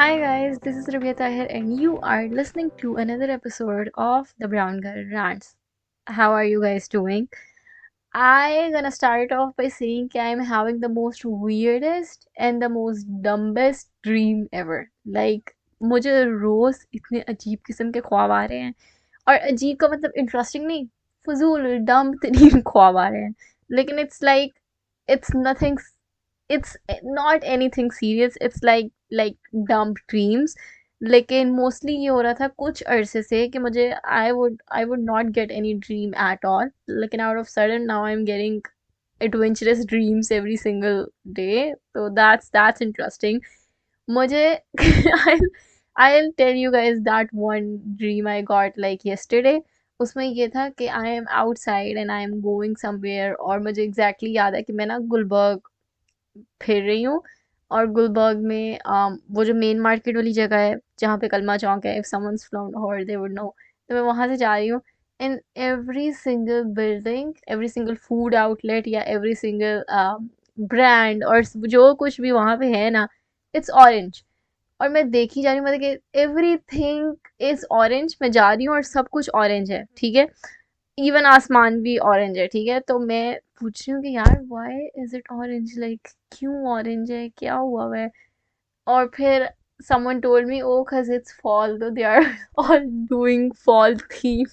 Hi guys, this is Rabiata here and you are listening to another episode of The Brown Girl Rants. How are you guys doing? I gonna start off by saying that I'm having the most weirdest and the most dumbest dream ever. Like मुझे रोज इतने अजीब किस्म के ख्वाब आ रहे हैं और अजीब का मतलब इंटरेस्टिंग नहीं, फजूल डम तरीन ख्वाब आ रहे हैं. लेकिन it's nothing, it's not anything serious. It's like dumb dreams. लेकिन मोस्टली ये हो रहा था कुछ अरसे से कि मुझे I would not get any dream at all. लेकिन out of sudden now I'm getting adventurous dreams every single day. So that's interesting. मुझे I'll I'll tell you guys that one dream I got like yesterday. उसमें ये था कि I am outside and I am going somewhere और मुझे exactly याद है कि मैं ना गुलबर्ग फिर रही हूँ और गुलबर्ग में वो जो मेन मार्केट वाली जगह है जहाँ पे कलमा चौक है, if someone's from Lahore they would know. तो मैं वहाँ से जा रही हूँ. In every single building, every single food outlet या एवरी सिंगल ब्रांड और जो कुछ भी वहाँ पे है ना, इट्स ऑरेंज. और मैं देखी जा रही हूँ, मतलब कि एवरीथिंग इज ऑरेंज. मैं जा रही हूँ और सब कुछ ऑरेंज है, ठीक है. इवन आसमान भी ऑरेंज है, ठीक है. तो मैं पूछ रही हूँ कि यार why is it orange, like क्यों ऑरेंज है, क्या हुआ है. और फिर someone told me, oh, cause it's fall, though they are all doing fall theme.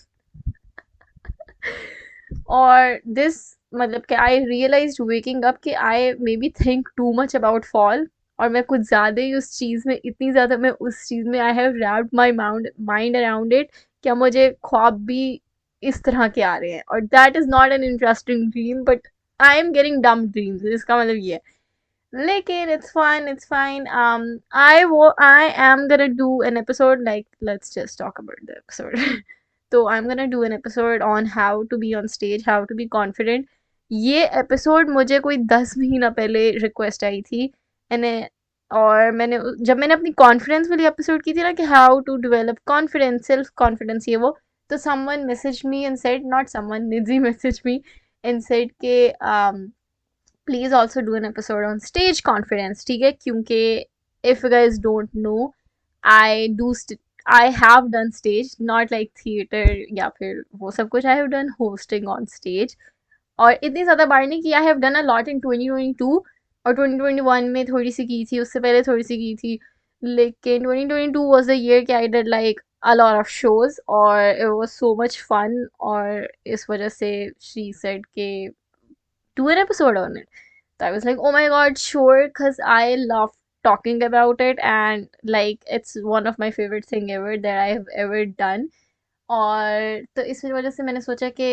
और दिस मतलब कि आई रियलाइज वेकिंग अप कि I maybe think too much about fall. और मैं कुछ ज़्यादा ही उस चीज़ में, इतनी ज़्यादा मैं उस चीज़ में I have wrapped my mind around it. क्या मुझे ख्वाब भी इस तरह के आ रहे हैं. और that is not an interesting dream but I am getting डम ड्रीम्स. इसका मतलब ये है. लेकिन it's fine, it's fine. I am gonna do an episode, like let's just talk about the episode. तो I'm gonna do an episode on how to be on stage, how to be confident. ये episode मुझे कोई 10 महीना पहले request आई थी. मैंने और मैंने जब मैंने अपनी कॉन्फिडेंस वाली एपिसोड की थी ना कि how to develop confidence, self confidence, ये वो. तो someone message me and said, not someone, निजी मैसेज मी एंड सेड के please also do an episode on stage confidence, ठीक है. क्योंकि if you guys don't know, I do I have done stage, not like theatre या फिर वो सब कुछ. I have done hosting on stage और इतनी ज़्यादा बार नहीं की. I have done a lot in 2022 और 2021 में थोड़ी सी की थी, उससे पहले थोड़ी सी की थी. लेकिन 2022 वॉज द ईयर कि I did like a lot of shows और it was so much fun. और इस वजह से she said के do an episode on it. So I was like, oh my god, sure, because I love talking about it and like it's one of my favorite thing ever that I have ever done. और तो इस वजह से मैंने सोचा कि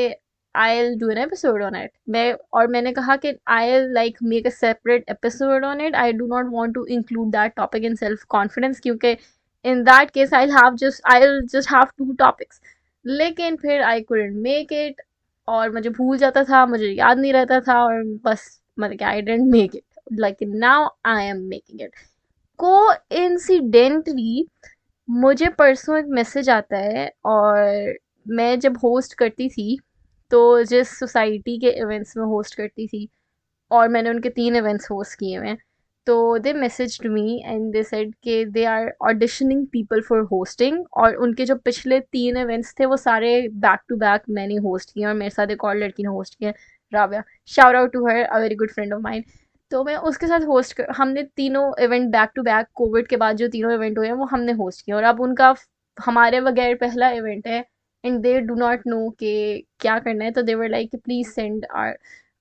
I'll do an episode on it. मैंने कहा कि I'll like make a separate episode on it. I do not want to include that topic in self confidence क्योंकि in that case I'll just have two topics. लेकिन फिर I couldn't make it और मुझे भूल जाता था, मुझे याद नहीं रहता था और बस मतलब कि I didn't make it. Like now I am making it. Coincidentally मुझे परसों एक मैसेज आता है और मैं जब होस्ट करती थी तो जिस सोसाइटी के इवेंट्स में होस्ट करती थी और मैंने उनके 3 इवेंट्स होस्ट किए हुए हैं. तो they messaged me and they said कि they are auditioning people for hosting. और उनके जो पिछले 3 इवेंट्स थे वो सारे बैक टू बैक मैंने होस्ट किए और मेरे साथ एक और लड़की ने होस्ट किया, Rabia. Shout out to her, a very good friend of mine. तो मैं उसके साथ हमने तीनों event back to back, Covid के बाद जो तीनों इवेंट हुए हैं वो हमने होस्ट किए. और अब उनका हमारे बगैर पहला इवेंट है and they do not know कि क्या करना है. तो they were like please send your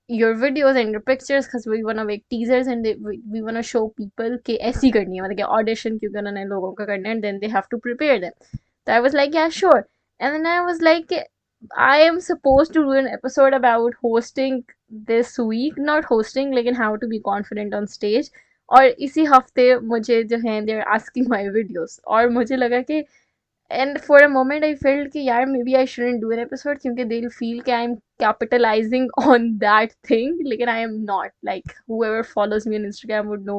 your videos and your pictures because we wanna make teasers and we wanna show people कि ऐसी करनी है, मतलब कि audition क्योंकि उन्होंने लोगों का करना है and then they have to prepare them. So I was like yeah sure. And then I was like I am supposed to do an episode about hosting this week, not hosting लेकिन how to be confident on stage. और इसी हफ्ते मुझे जो है they are asking my videos और मुझे लगा कि and for a moment I felt कि यार maybe I shouldn't do an episode क्योंकि they'll feel कि I'm capitalizing on that thing. लेकिन I am not. Like whoever follows me on Instagram would know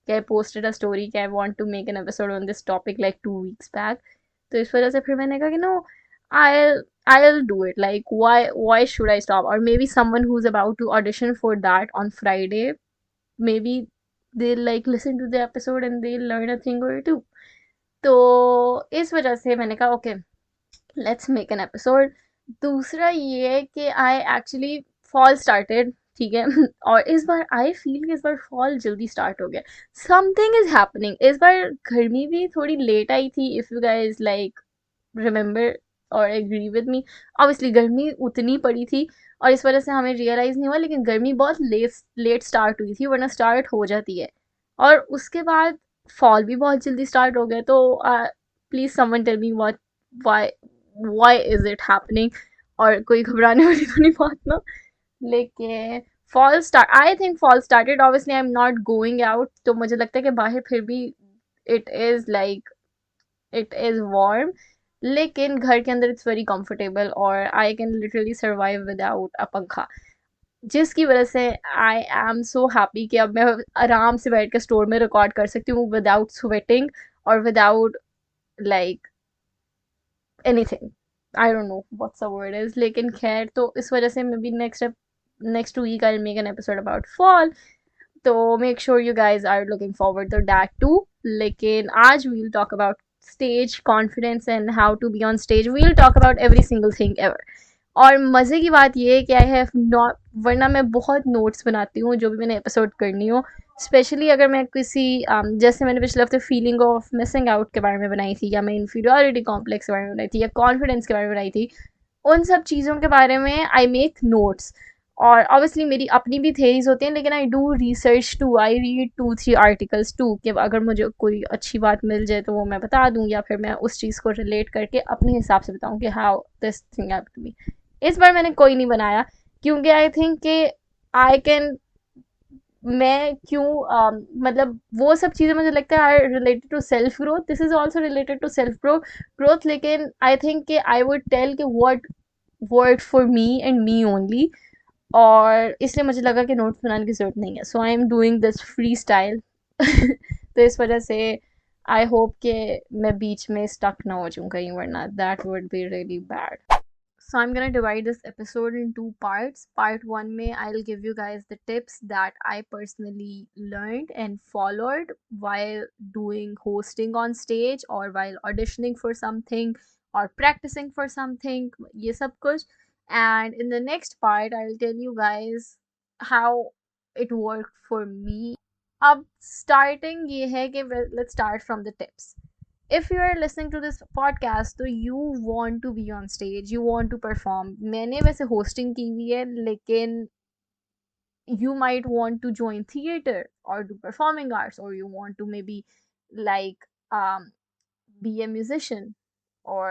कि I posted a story कि I want to make an episode on this topic like 2 weeks back. तो इस वजह से फिर मैंने कहा कि no, I'll do it. Like why should I stop? Or maybe someone who's about to audition for that on Friday, maybe they'll like listen to the episode and they'll learn a thing or two. तो इस वजह से मैंने कहा okay, let's make an episode. दूसरा ये है कि आई एक्चुअली फॉल स्टार्टेड, ठीक है। और इस बार आई फील कि इस बार फॉल जल्दी स्टार्ट हो गया, समथिंग इज हैपनिंग। इस बार गर्मी भी थोड़ी लेट आई थी, if you guys like remember और एग्री विद मी। ऑब्वियसली गर्मी उतनी पड़ी थी और इस वजह से हमें रियलाइज नहीं हुआ, लेकिन गर्मी बहुत लेट लेट स्टार्ट हुई थी, वरना स्टार्ट हो जाती है। और उसके बाद फॉल भी बहुत जल्दी स्टार्ट हो गया। तो please someone tell me what, why why is it happening. और कोई घबराने वाली तो नहीं बात ना, लेकिन fall start, I think fall started. Obviously I am not going out, तो मुझे लगता है कि बाहर फिर भी it is like it is warm, लेकिन घर के अंदर इट्स वेरी कंफर्टेबल और I can literally survive without a पंखा, जिसकी वजह से आई एम सो हैप्पी कि अब मैं आराम से बैठ कर स्टोर में रिकॉर्ड कर सकती हूँ विदाउट स्वेटिंग और without like anything. I don't know what's the word is, लेकिन खैर, तो इस वजह से maybe next week I make an episode about fall. तो make sure you guys are looking forward to that too. लेकिन आज we'll talk about stage confidence and how to be on stage, we'll talk about every single thing ever. और मज़े की बात ये है कि आई हैव नॉट, वरना मैं बहुत नोट्स बनाती हूँ जो भी मैंने एपिसोड करनी हो, स्पेशली अगर मैं किसी जैसे मैंने पिछले हफ्ते फीलिंग ऑफ मिसिंग आउट के बारे में बनाई थी, या मैं इन्फीरियरिटी कॉम्प्लेक्स के बारे में बनाई थी, या कॉन्फिडेंस के बारे में बनाई थी, उन सब चीज़ों के बारे में आई मेक नोट्स। और ऑब्वियसली मेरी अपनी भी थेरीज होती हैं, लेकिन I do research too, I read 2-3 articles too, कि अगर मुझे कोई अच्छी बात मिल जाए तो वो मैं बता दूँ, या फिर मैं उस चीज़ को रिलेट करके अपने हिसाब से बताऊँ कि how this thing happened to me. इस बार मैंने कोई नहीं बनाया, क्योंकि आई थिंक कि आई कैन, मैं क्यों मतलब वो सब चीज़ें मुझे लगता है are related to self growth, this is also related to self growth, लेकिन आई थिंक कि आई वुड टेल कि what worked for me and me only. और इसलिए मुझे लगा कि नोट्स बनाने की ज़रूरत नहीं है, so I am doing this freestyle. तो इस वजह से आई होप कि मैं बीच में स्टक ना हो जाऊँ कहीं, वरना that would be really bad. So I'm gonna divide this episode in two parts. Part one may I'll give you guys the tips that I personally learned and followed while doing hosting on stage or while auditioning for something or practicing for something. ये सब कुछ. And in the next part, I'll tell you guys how it worked for me. अब starting ये है कि let's start from the tips. If you are listening to this podcast, तो you want to be on stage, you want to perform. मैंने वैसे hosting की हुई है, लेकिन you might want to join theater or do performing arts, or you want to maybe like um, be a musician or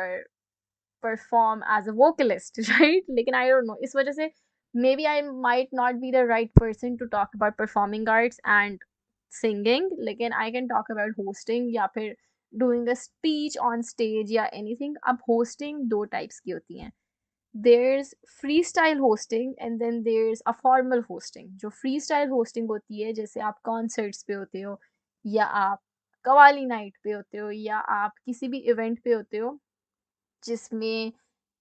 perform as a vocalist, right? लेकिन I don't know, इस वजह से maybe I might not be the right person to talk about performing arts and singing, लेकिन I can talk about hosting या फिर doing a speech on stage या anything. अब hosting दो types की होती हैं, there's freestyle hosting and then there's a formal hosting. जो freestyle hosting होती है, जैसे आप concerts पे होते हो, या आप कवाली नाइट पे होते हो, या आप किसी भी इवेंट पे होते हो जिसमें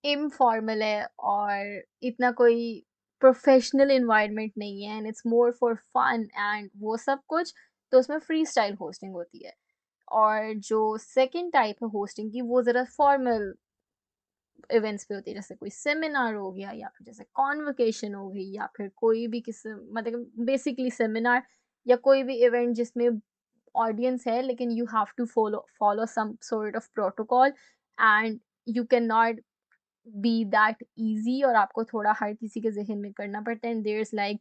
इनफॉर्मल है और इतना कोई प्रोफेशनल इन्वायरमेंट नहीं है, and it's more for fun and वो सब कुछ, तो उसमें फ्री स्टाइल होस्टिंग होती है। और जो सेकंड टाइप है होस्टिंग की, वो ज़रा फॉर्मल इवेंट्स पे होती है, जैसे कोई सेमिनार हो गया, या फिर जैसे कॉन्वोकेशन हो गई, या फिर कोई भी किसी, मतलब बेसिकली सेमिनार या कोई भी इवेंट जिसमें ऑडियंस है, लेकिन you have to follow some sort of protocol, and you can not be that easy, और आपको थोड़ा हर किसी के जहन में करना पड़ता है। And there is like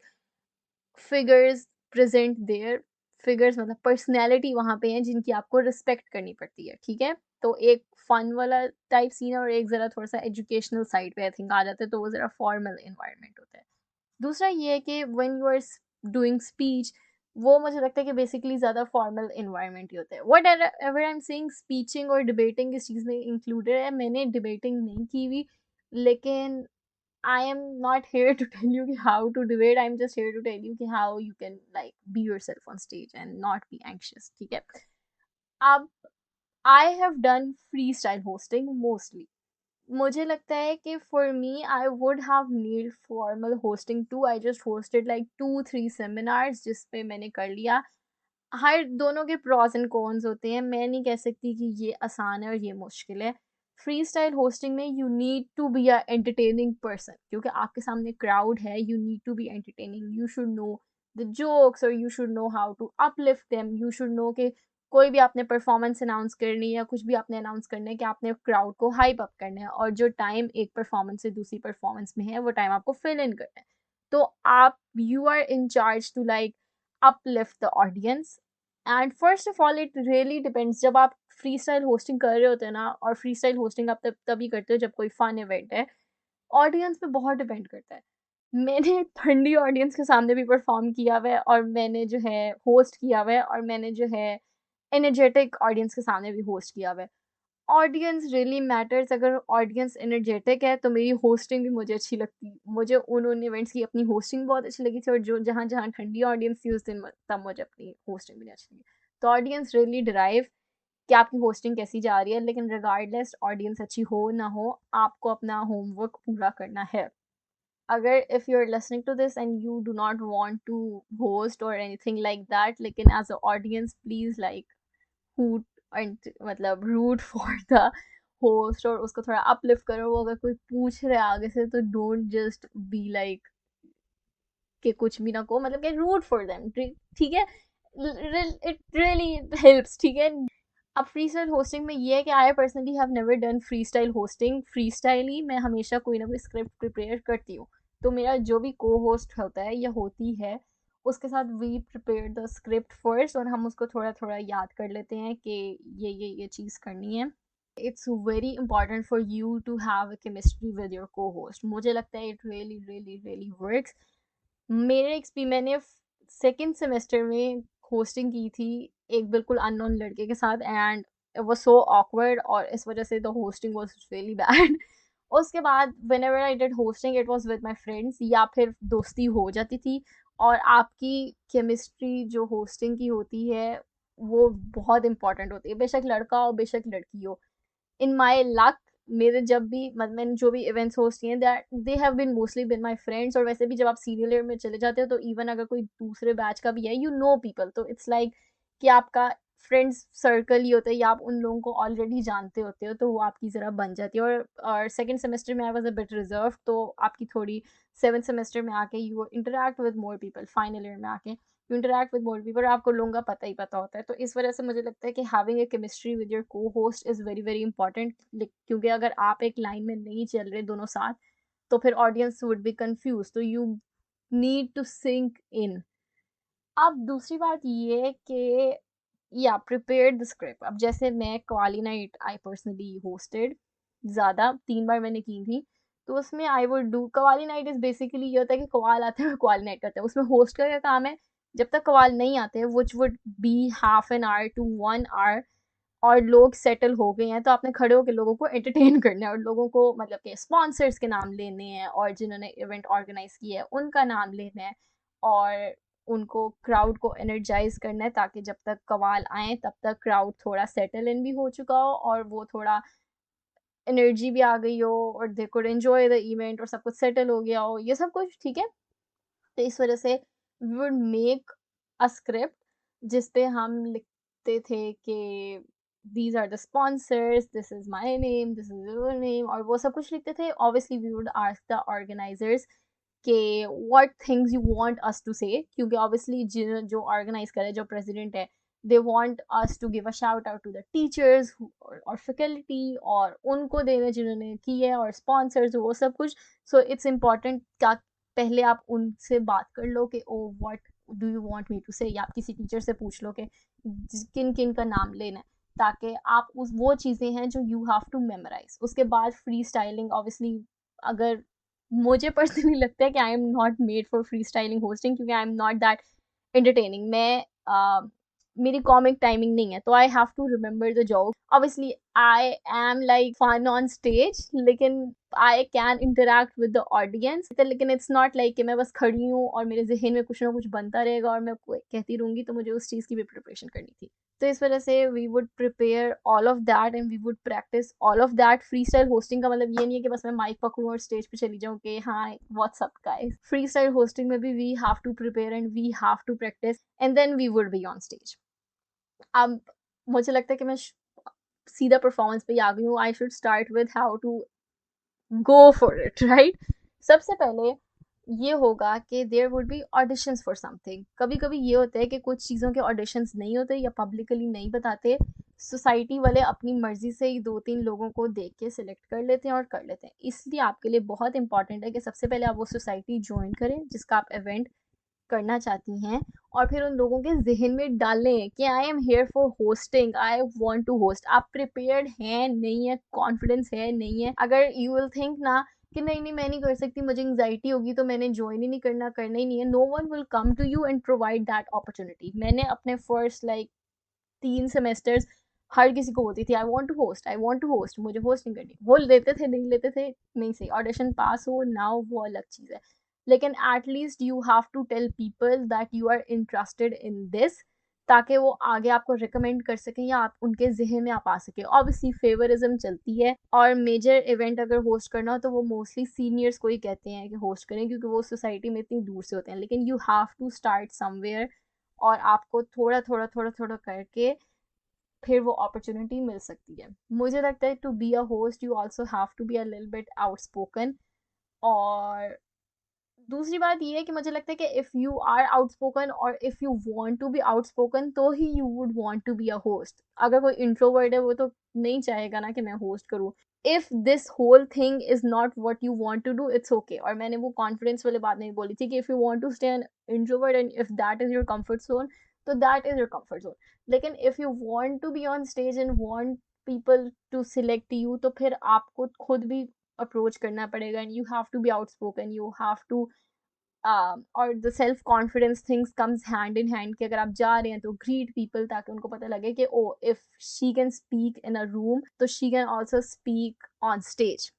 figures present there, figures मतलब पर्सनैलिटी वहाँ पे हैं जिनकी आपको रिस्पेक्ट करनी पड़ती है, ठीक है। तो एक फन वाला टाइप सीन है, और एक ज़रा थोड़ा सा एजुकेशनल साइड पे आई थिंक आ जाता है, तो वो ज़रा फॉर्मल इन्वायरमेंट होता है। दूसरा ये है कि when you are doing speech, वो मुझे लगता है कि बेसिकली ज़्यादा फॉर्मल इन्वायरमेंट ही होता है। Whatever I am saying, speeching और डिबेटिंग इस चीज़ में इंक्लूडेड है। मैंने डिबेटिंग नहीं की हुई, लेकिन I am not here to tell you how to debate. I'm just here to tell you how you can like be yourself on stage and not be anxious. ठीक है? अब I have done freestyle hosting mostly. मुझे लगता है कि for me I would have need formal hosting too. I just hosted like 2-3 seminars जिस पे मैंने कर लिया, हर दोनों के प्रॉस एंड कॉन्स होते हैं। मैं नहीं कह सकती कि ये आसान है और ये मुश्किल है। फ्री स्टाइल होस्टिंग में you need to be a entertaining person, क्योंकि आपके सामने क्राउड है। You need to be entertaining, you should know the jokes और you should know how to uplift them. You should know कि कोई भी आपने परफॉर्मेंस अनाउंस करनी है या कुछ भी आपने अनाउंस करना है कि आपने क्राउड को हाइप अप करना है, और जो टाइम एक परफॉर्मेंस से दूसरी परफॉर्मेंस में है वो टाइम आपको फिल इन करना है। तो आप you are in charge to like uplift the audience. And first of all it really depends. जब आप फ्री स्टाइल होस्टिंग कर रहे होते हैं ना, और फ्री स्टाइल होस्टिंग आप तभी करते हो जब कोई फन इवेंट है, ऑडियंस पे बहुत डिपेंड करता है। मैंने ठंडी ऑडियंस के सामने भी परफॉर्म किया हुआ है, और मैंने जो है होस्ट किया हुआ है, और मैंने जो है एनर्जेटिक ऑडियंस के सामने भी होस्ट किया हुआ है। Audience really matters. अगर ऑडियंस एनर्जेटिक है तो मेरी होस्टिंग भी मुझे अच्छी लगती। मुझे उन इवेंट्स की अपनी होस्टिंग बहुत अच्छी लगी थी, और जो जहाँ जहाँ ठंडी ऑडियंस थी उस दिन तब मुझे अपनी होस्टिंग भी नहीं अच्छी लगी। तो ऑडियंस रियली डिराइव कि आपकी होस्टिंग कैसी जा रही है। लेकिन रिगार्डलेस ऑडियंस अच्छी हो ना हो, आपको अपना होमवर्क पूरा करना है। अगर if you are listening to this and you do not want to host और एनीथिंग लाइक दैट, लेकिन as a audience please like hoot and मतलब रूट फॉर द होस्ट, और उसको थोड़ा अपलिफ्ट करो। वो अगर कोई पूछ रहा है आगे से तो डोंट जस्ट बी लाइक कि कुछ भी ना कहो, मतलब कि रूट फॉर देम, ठीक है। इट रियली हेल्प्स, ठीक है। अब फ्री स्टाइल होस्टिंग में ये है कि I personally have never done free style hosting. Freestyle ही मैं हमेशा कोई ना कोई स्क्रिप्ट प्रिपेयर करती हूँ। तो मेरा जो भी को होस्ट होता है या होती है, उसके साथ we prepare the script first, और हम उसको थोड़ा थोड़ा याद कर लेते हैं कि ये चीज़ करनी है। It's very important for you to have a chemistry with your co host. मुझे लगता है it really really really works. मेरे मैंने सेकेंड सेमेस्टर में होस्टिंग की थी एक बिल्कुल अननोन लड़के के साथ, and it was so awkward, और इस वजह से the hosting was really bad. उसके बाद when ever I did hosting it was with my friends, या फिर दोस्ती हो जाती थी। और आपकी केमिस्ट्री जो होस्टिंग की होती है वो बहुत इंपॉर्टेंट होती है, बेशक लड़का हो बेशक लड़की हो। इन माई लक, मेरे जब भी मतलब मैंने जो भी इवेंट्स होस्ट किए that they have been mostly been my friends. और वैसे भी जब आप सीनियर ईयर में चले जाते हो तो इवन अगर कोई दूसरे बैच का भी है, यू नो पीपल, तो इट्स लाइक कि आपका फ्रेंड्स सर्कल ही होता है, या आप उन लोगों को ऑलरेडी जानते होते हो, तो वो आपकी ज़रा बन जाती है। और सेकेंड सेमेस्टर में आई वॉज अ बिट रिजर्व, तो आपकी थोड़ी सेवन्थ सेमेस्टर में आके you interact with more people, final year में आके you interact with more people, आपको लोगों का पता ही पता होता है। तो इस वजह से मुझे लगता है कि having a chemistry with your co host is very very important. क्योंकि अगर आप एक लाइन में नहीं चल रहे दोनों साथ, तो फिर ऑडियंस वुड बी कंफ्यूज, तो you need to sync in. अब दूसरी बात ये है कि या प्रिपेयर द स्क्रिप्ट। अब जैसे मैं qawwali night I personally hosted, ज़्यादा 3 बार मैंने की थी। तो उसमें आई would do qawwali night is basically ये होता है कि कवाल आते हैं और कवाली नाइट करते हैं। उसमें होस्ट का क्या काम है, जब तक कवाल नहीं आते हैं which would be half an hour to 1 hour, और लोग सेटल हो गए हैं, तो आपने खड़े होकर लोगों को एंटरटेन करना है, और लोगों को मतलब कि स्पॉन्सर्स के नाम लेने हैं, और जिन्होंने इवेंट ऑर्गेनाइज किया है उनका नाम लेना है, और उनको क्राउड को एनर्जाइज करना है, ताकि जब तक कवाल आए तब तक क्राउड थोड़ा सेटल इन भी हो चुका हो, और वो थोड़ा एनर्जी भी आ गई हो, और they could enjoy the event, और सब कुछ सेटल हो गया हो, ये सब कुछ ठीक है। तो इस वजह से we would make a script जिस पे हम लिखते थे कि these are the sponsors, this is my name, this is your name, और वो सब कुछ लिखते थे। Obviously we would ask the organisers कि what things you want us to say, क्योंकि ऑब्वियसली जो ऑर्गेनाइज करे, जो प्रेसिडेंट है, they want us to give a shout out to the teachers और फैकल्टी, और उनको देने जिन्होंने की है, और स्पॉन्सर्स, वो सब कुछ। सो इट्स इम्पॉर्टेंट का पहले आप उनसे बात कर लो कि oh what do you want me to say, या आप किसी टीचर से पूछ लो कि किन किन का नाम लेना है, ताकि आप उस वो चीज़ें हैं जो यू हैव टू मेमोराइज। उसके बाद फ्री स्टाइलिंग ऑब्वियसली, अगर मुझे पर्सनली लगता है कि I am not made for freestyling hosting, क्योंकि I am not that entertaining. मैं मेरी कॉमिक टाइमिंग नहीं है, तो I have to remember the joke. Obviously I am like fun on stage, लेकिन I can interact with the audience, लेकिन it's not like कि मैं बस खड़ी हूँ और मेरे जहन में कुछ ना कुछ बनता रहेगा और मैं कहती रहूँगी, तो मुझे उस चीज़ की भी प्रिपरेशन करनी थी। तो इस वजह से we would prepare all of that and we would practice all of that. Free style hosting का मतलब ये नहीं है कि बस मैं माइक पकड़ूँ और स्टेज पे चली जाऊँ कि हाँ what's up guys. Free style hosting में भी we have to prepare and we have to practice and then we would be on stage. अब मुझे लगता है कि मैं सीधा परफॉर्मेंस पे ही आ गई हूँ। I should start with how to go for it, right? सबसे पहले ये होगा कि there would be auditions for something. कभी कभी ये होता है कि कुछ चीज़ों के ऑडिशंस नहीं होते या पब्लिकली नहीं बताते, सोसाइटी वाले अपनी मर्जी से ही 2-3 लोगों को देख के सिलेक्ट कर लेते हैं और कर लेते हैं। इसलिए आपके लिए बहुत इंपॉर्टेंट है कि सबसे पहले आप वो सोसाइटी ज्वाइन करें जिसका आप इवेंट करना चाहती हैं, और फिर उन लोगों के जहन में डालें कि I am here for hosting, I want to host. आप प्रिपेयर्ड हैं नहीं है, कॉन्फिडेंस है नहीं है। अगर यू विल थिंक ना कि नहीं नहीं मैं नहीं कर सकती, मुझे एंग्जाइटी होगी तो मैंने ज्वाइन ही नहीं करना, करना ही नहीं है, no one will come to you and provide that opportunity. मैंने अपने फर्स्ट 3 सेमेस्टर्स हर किसी को बोलती थी I want to host, I want to host, मुझे होस्ट नहीं करनी। वो लेते थे नहीं लेते थे नहीं सही, ऑडिशन पास हो ना हो वो अलग चीज़ है, लेकिन at least you have to tell people that you are interested in this, ताकि वो आगे आपको रिकमेंड कर सकें या आप उनके जहन में आप आ सके। ऑब्वियसली फेवरिज्म चलती है, और मेजर इवेंट अगर होस्ट करना हो तो वो मोस्टली सीनियर्स को ही कहते हैं कि होस्ट करें, क्योंकि वो सोसाइटी में इतनी दूर से होते हैं। लेकिन you have to start somewhere, और आपको थोड़ा थोड़ा थोड़ा थोड़ा करके फिर वो अपॉर्चुनिटी मिल सकती है। मुझे लगता है to be a host you also have to be a little bit outspoken. और दूसरी बात ये है कि मुझे लगता है कि इफ़ यू आर आउटस्पोकन और if you want to be outspoken तो ही you would want to be a host. अगर कोई इंट्रोवर्ट है वो तो नहीं चाहेगा ना कि मैं होस्ट करूँ। If this whole thing is not what you want to do it's okay. और मैंने वो कॉन्फिडेंस वाली बात नहीं बोली थी कि if you want to stay an introvert and if that is your comfort zone तो that is your comfort zone. लेकिन if you want to be on stage and want people to select you तो फिर आपको खुद भी approach करना पड़ेगा and you have to be outspoken, you have to और the self confidence things comes hand in hand कि अगर आप जा रहे हैं तो ग्रीट पीपल, ताकि उनको पता लगे कि oh if she can speak in a room तो she can also speak on stage.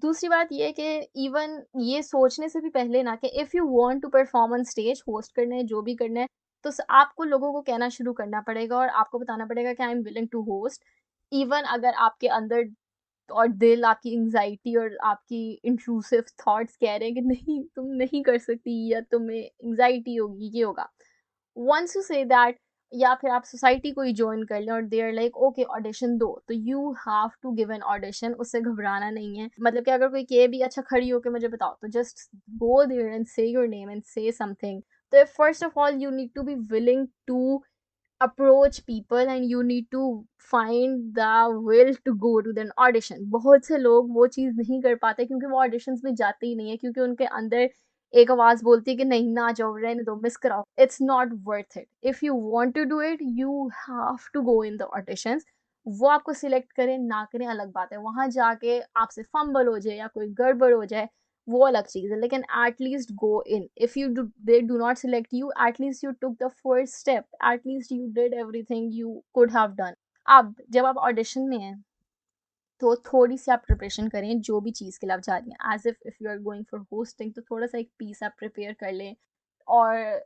दूसरी बात ये कि इवन ये सोचने से भी पहले ना कि if you want to perform on stage, host करना है जो भी करना है, तो आपको लोगों को कहना शुरू करना पड़ेगा और आपको बताना पड़ेगा कि I am willing to host. Even अगर आपके अंदर और दिल, आपकी एंग्जाइटी और आपकी इंट्रूसिव थॉट्स कह रहे हैं कि नहीं तुम नहीं कर सकती या तुम्हें एंग्जाइटी होगी ये होगा, वंस यू से दैट, या फिर आप सोसाइटी को ही ज्वाइन कर लें और they are like okay audition दो, तो you have to give an audition. उससे घबराना नहीं है। मतलब कि अगर कोई कहे भी अच्छा खड़ी होके मुझे बताओ, तो just go there and say your name and say something. तो first of all you need to be willing to approach people and you need to find the will to go to the audition। बहुत से लोग वो चीज़ नहीं कर पाते क्योंकि वो ऑडिशंस में जाते ही नहीं है, क्योंकि उनके अंदर एक आवाज़ बोलती है कि नहीं ना जाओ, रहने दो, मिस कराओ, it's not worth it. If you want to do it you have to go in the auditions. वो आपको सिलेक्ट करें ना करें अलग बात है, वहाँ जाके आपसे फंबल हो जाए या कोई गड़बड़ हो जाए वो अलग चीज़ है, लेकिन at least go in. If you they do not select you, at least you took the first step, at least you did everything you could have done. अब जब आप ऑडिशन में हैं तो थोड़ी सी आप प्रिपरेशन करें जो भी चीज़ के लिए आप जा रही हैं, as if you are going for hosting तो थोड़ा सा एक पीस आप प्रिपेयर कर लें और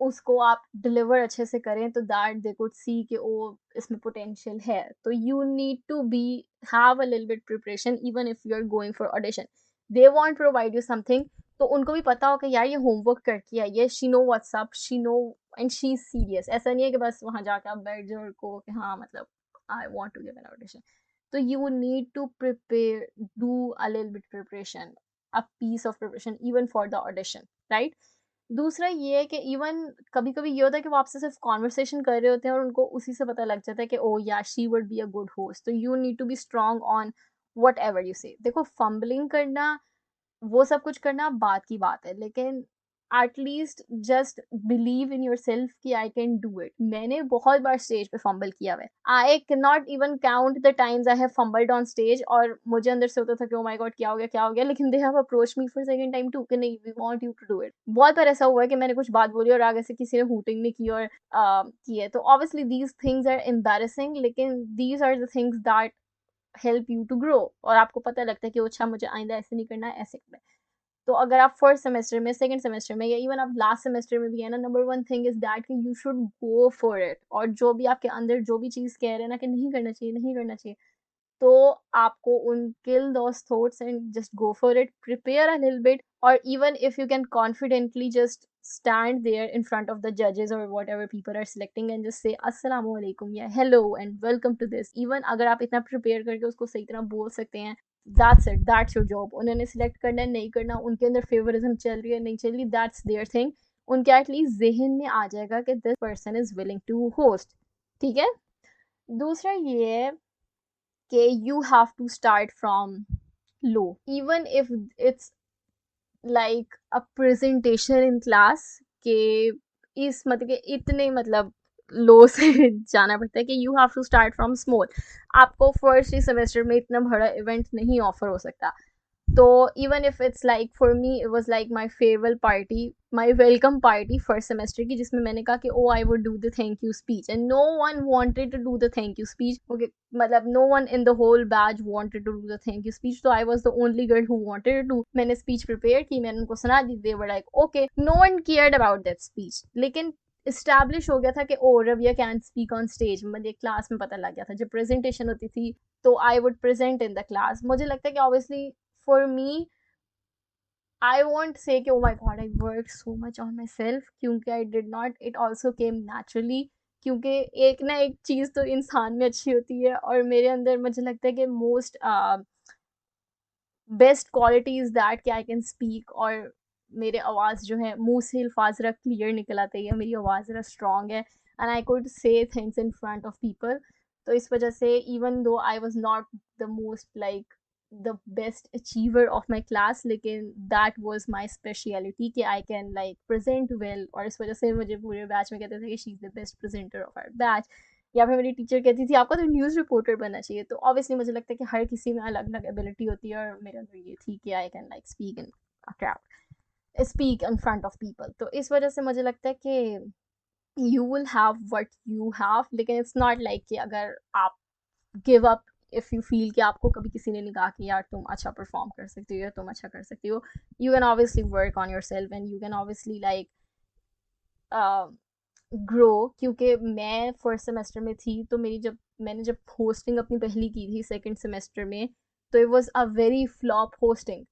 उसको आप डिलीवर अच्छे से करें तो दैट दे कुड सी कि ओ इसमें पोटेंशियल है। तो you need to be have a little bit preparation even if you are going for audition. They want provide you something, तो उनको भी पता हो कि यार ये होमवर्क करके आई है, she know what's up, she know and she is serious. ऐसा नहीं है कि बस वहाँ जाकर आप बैठ जाओ को कि हाँ मतलब I want to give an audition. तो you need to prepare, do a little bit preparation, a piece of preparation even for the audition, right? दूसरा ये है कि इवन कभी कभी ये होता है कि वो आपसे सिर्फ कॉन्वर्सेशन कर रहे होते हैं और उनको उसी से पता लग जाता है कि ओ या she would be a good host. तो you need to be strong on whatever you say. देखो फंबलिंग करना वो सब कुछ करना बात की बात है, लेकिन at least just believe in your self कि आई कैन डू इट। मैंने बहुत बार स्टेज पे फंबल किया हुआ है, आई can not even count the times I have fumbled on stage, और मुझे अंदर से होता था कि ओ माय गॉड क्या हो गया क्या हो गया, लेकिन they have approach me for second time to कि नहीं we want you to do it. बहुत बार ऐसा हुआ है कि मैंने कुछ बात बोली और आगे से किसी ने हूटिंग नहीं की और की है, तो obviously these things are embarrassing, लेकिन these are the things that help you to grow, और आपको पता लगता है कि अच्छा मुझे आइंदा ऐसे नहीं करना है, ऐसे करना है। तो अगर आप फर्स्ट सेमेस्टर में, सेकंड सेमेस्टर में, या इवन आप लास्ट सेमेस्टर में भी है ना, number one thing is that कि you should go for it. और जो भी आपके अंदर जो भी चीज़ कह रहे हैं ना कि नहीं करना चाहिए, नहीं करना चाहिए, तो आपको उन kill those thoughts and just go for it, prepare a little bit, or even if you can confidently just stand there in front of the judges or whatever people are selecting and just say assalamu alaikum, yeah, hello and welcome to this। even अगर आप इतना prepare करके उसको सही तरह बोल सकते हैं, that's it, that's your job। उन्होंने select करना है, नहीं करना, उनके अंदर favoritism चल रही है, नहीं चल रही, that's their thing। उनके एटलीस्ट जहन में आ जाएगा कि this person is willing to host। ठीक है। दूसरा ये है कि you have to start from low, even if it's like a presentation in class। के इस मतलब के इतने मतलब लो से जाना पड़ता है कि you have to start from small। आपको फर्स्ट ही सेमेस्टर में इतना बड़ा इवेंट नहीं ऑफर हो सकता। तो even if it's like for me it was like my farewell party, my welcome party first semester की, जिसमें मैंने कहा कि oh I would do the thank you speech and no one wanted to do the thank you speech. Okay, मतलब no one in the whole batch wanted to do the thank you speech, तो I was the only girl who wanted to do. मैंने speech prepare की, मैंने उनको सुना दी, they were like okay, no one cared about that speech. लेकिन establish हो गया था कि oh Rabia can speak on stage, मुझे क्लास में पता लग गया था। जब प्रेजेंटेशन होती थी तो I would present in the class. मुझे लगता है कि obviously for me I won't say कि oh my god I worked so much on myself, क्योंकि I did not, it also came naturally। क्योंकि एक ना एक चीज़ तो इंसान में अच्छी होती है, और मेरे अंदर मुझे लगता है कि most best quality is that कि आई कैन स्पीक, और मेरे आवाज़ जो है मुंह से अल्फाज ज़रा क्लियर निकल आते हैं, मेरी आवाज़ ज़रा स्ट्रॉन्ग है and I could say things in front of people. तो इस वजह से even though I was not the most like the best achiever of my class, लेकिन दैट वॉज माई स्पेशलिटी कि I can like present well. और इस वजह से मुझे पूरे बैच में कहते थे कि she is the best presenter of our batch. या फिर मेरी टीचर कहती थी आपका तो न्यूज़ रिपोर्टर बनना चाहिए। तो ऑब्वियसली मुझे लगता है कि हर किसी में अलग अलग एबिलिटी होती है, और मेरे अंदर ये थी कि I can like speak in a crowd, speak in front of people. तो इस वजह से मुझे लगता है कि you will have what you have, लेकिन इट्स नॉट लाइक कि अगर आप give up if you feel कि आपको कभी किसी ने नहीं कहा कि यार तुम अच्छा परफॉर्म कर सकती हो या तुम अच्छा कर सकती हो। You can obviously work on your self and you can obviously like grow. क्योंकि मैं फर्स्ट सेमेस्टर में थी, तो मैंने जब होस्टिंग अपनी पहली की थी सेकंड सेमेस्टर में, तो it was a very flop hosting.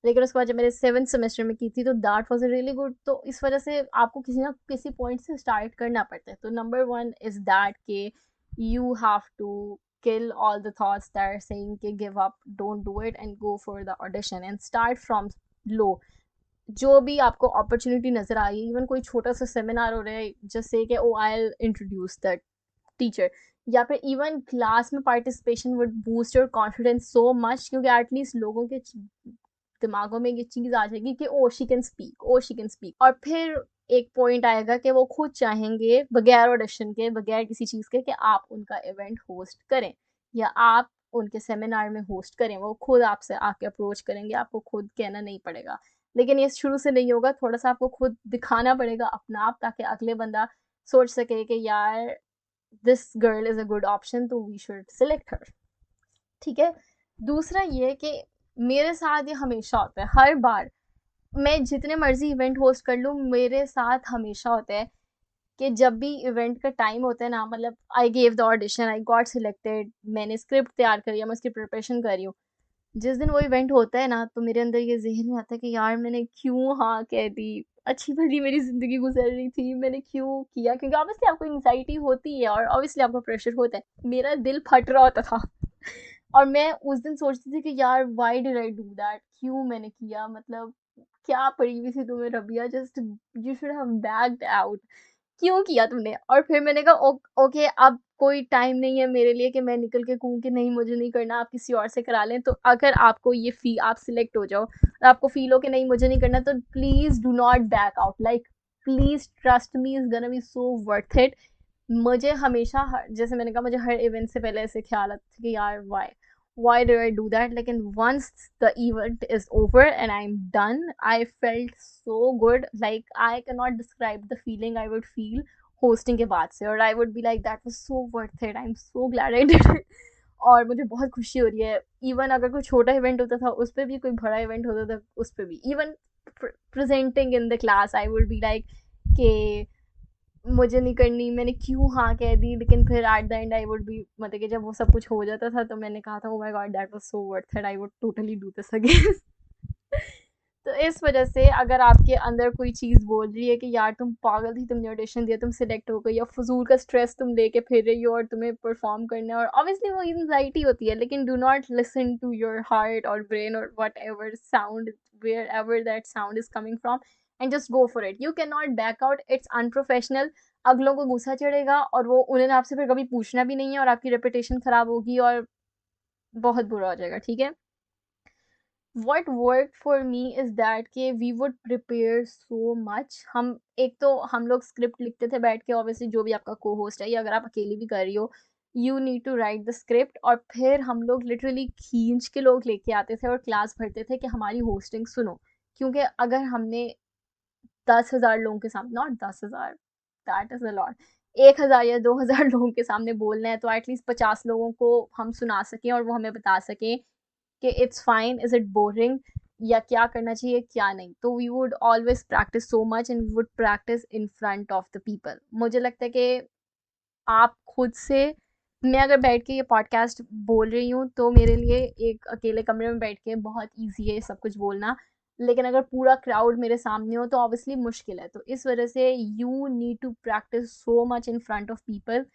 लेकिन उसके बाद जब मैंने सेवन्थ सेमेस्टर में की थी तो दैट वाज रियली गुड। तो इस वजह से आपको किसी ना किसी पॉइंट से स्टार्ट करना पड़ता है। तो नंबर वन इज दैट के you have to kill all the thoughts that are saying कि give up, don't do it and go for the audition and start from low। जो भी आपको अपॉर्चुनिटी नजर आ रही है, इवन कोई छोटा सा सेमिनार हो रहा है, जस्ट से कि oh I will introduce that teacher, या फिर इवन क्लास में participation would boost your confidence so much, क्योंकि एटलीस्ट लोगों के दिमागों में ये चीज़ आ जाएगी कि oh she can speak, oh she can speak. और फिर एक पॉइंट आएगा कि वो खुद चाहेंगे बगैर ऑडिशन के, बगैर किसी चीज़ के, कि आप उनका इवेंट होस्ट करें या आप उनके सेमिनार में होस्ट करें। वो खुद आपसे आके अप्रोच करेंगे, आपको खुद कहना नहीं पड़ेगा। लेकिन ये शुरू से नहीं होगा, थोड़ा सा आपको खुद दिखाना पड़ेगा अपना आप, ताकि अगले बंदा सोच सके कि यार this girl is a good option, तो वी शुड सिलेक्ट हर। ठीक है। दूसरा ये कि मेरे साथ ये हमेशा होता है, हर बार मैं जितने मर्जी इवेंट होस्ट कर लूँ, मेरे साथ हमेशा होता है कि जब भी इवेंट का टाइम होता है ना, मतलब I gave the audition, I got selected, मैंने स्क्रिप्ट तैयार करी है, मैं उसकी प्रिपरेशन कर रही हूँ। जिस दिन वो इवेंट होता है ना, तो मेरे अंदर ये ज़हन में आता है कि यार मैंने क्यों हाँ कह दी, अच्छी भली मेरी ज़िंदगी गुजर रही थी, मैंने क्यों किया। क्योंकि ऑब्वियसली आपको एंग्जाइटी होती है और ऑब्वियसली आपको प्रेशर होता है। मेरा दिल फट रहा होता था और मैं उस दिन सोचती थी कि यार why did I do that, क्यों मैंने किया, मतलब क्या पड़ी हुई थी तुम्हें Rabia, just you should have backed out, क्यों किया तुमने। और फिर मैंने कहा ओके अब कोई टाइम नहीं है मेरे लिए कि मैं निकल के कहूँ कि नहीं मुझे नहीं करना, आप किसी और से करा लें। तो अगर आपको ये फी आप सिलेक्ट हो जाओ और आपको फील हो कि नहीं मुझे नहीं करना, तो please do not back out, like please trust me, is gonna be so worth it. मुझे हमेशा जैसे मैंने कहा, मुझे हर इवेंट से पहले ऐसे ख्याल आता था कि यार why did I do that? लेकिन once the event is over and I'm done, I felt so good, like I cannot describe the feeling I would feel hosting के बाद से, और I would be like that was so worth it, I'm so glad I did it। और मुझे बहुत खुशी हो रही है। इवन अगर कोई छोटा इवेंट होता था उस पे भी, कोई बड़ा इवेंट होता था उस पे भी, even presenting in the class I would be like कि मुझे नहीं करनी, मैंने क्यों हाँ कह दी, लेकिन फिर at the end I would be, मतलब कि जब वो सब कुछ हो जाता था तो मैंने कहा था ओ my God that was so worth it, I would totally do this again. तो इस वजह से अगर आपके अंदर कोई चीज़ बोल रही है कि यार तुम पागल थी, तुमने ऑडिशन दिया, तुम सिलेक्ट हो गई, या फजूल का स्ट्रेस तुम लेके फिर रही हो और तुम्हें परफॉर्म करना है, और ऑब्वियसली वो एंजाइटी होती है, लेकिन do not listen to your heart और ब्रेन और whatever sound, wherever that sound is coming from, and just go for it. You can not back out, it's unprofessional. अगलों को गुस्सा चढ़ेगा और वो उन्हें आपसे फिर कभी पूछना भी नहीं है, और आपकी रेपुटेशन खराब होगी और बहुत बुरा हो जाएगा, ठीक है। what worked for me is that कि we would prepare so much। हम एक तो हम लोग स्क्रिप्ट लिखते थे बैठ के, ऑब्वियसली जो भी आपका को होस्ट है, या अगर आप अकेली भी कर रही हो, you need to write the script, और फिर हम लोग लिटरली खींच के लोग लेके आते थे और क्लास भरते थे कि हमारी होस्टिंग सुनो। क्योंकि अगर हमने 10,000 लोगों के सामने, not 10,000, that is a lot, 1,000 या 2,000 लोगों के सामने बोलना है, तो एटलीस्ट 50 लोगों को हम सुना सकें और वो हमें बता सकें कि it's fine, is it boring, या क्या करना चाहिए क्या नहीं। तो we would always practice so much and we would practice in front of the people. मुझे लगता है कि आप खुद से, मैं अगर बैठ के ये पॉडकास्ट बोल रही हूँ तो मेरे लिए एक अकेले कमरे में बैठ के बहुत ईजी है सब कुछ बोलना, लेकिन अगर पूरा क्राउड मेरे सामने हो तो ऑब्वियसली मुश्किल है। तो इस वजह से you need to practice so much in front of people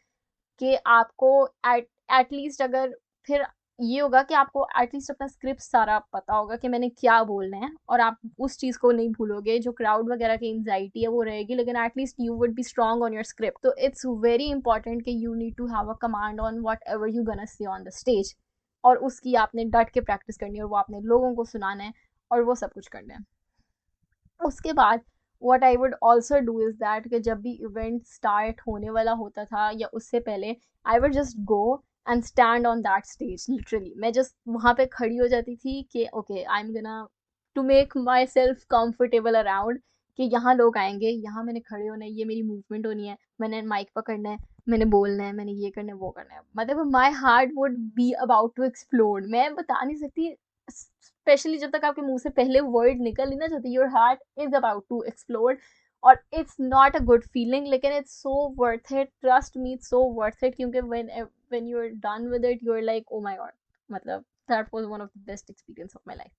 कि आपको एट एटलीस्ट, अगर फिर ये होगा कि आपको एटलीस्ट अपना स्क्रिप्ट सारा पता होगा कि मैंने क्या बोलना है, और आप उस चीज़ को नहीं भूलोगे। जो क्राउड वगैरह की एंजाइटी है वो रहेगी, लेकिन at least you would be strong on your script. तो इट्स वेरी इंपॉर्टेंट कि you need to have a command on whatever you gonna say on the stage, और उसकी आपने डट के प्रैक्टिस करनी है, और वो आपने लोगों को सुनाना है, और वो सब कुछ करना है। उसके बाद what I would also do is that कि जब भी इवेंट स्टार्ट होने वाला होता था या उससे पहले, I would just go and stand on that stage. Literally मैं जस्ट वहाँ पे खड़ी हो जाती थी कि okay I am gonna to make myself comfortable around, कि यहाँ लोग आएंगे, यहाँ मैंने खड़े होना है, ये मेरी मूवमेंट होनी है, मैंने माइक पकड़ना है, मैंने बोलना है, मैंने ये करना है वो करना है। मतलब my heart would be about to explode. मैं बता नहीं सकती, स्पेशली जब तक आपके मुंह से पहले वर्ड निकल नहीं ना जाते, your heart is about to explode, और it's not a good feeling, लेकिन it's so worth it, trust me, it's so worth it, क्योंकि when you are done with it you are like oh my god, मतलब that was one of the best experience of my life.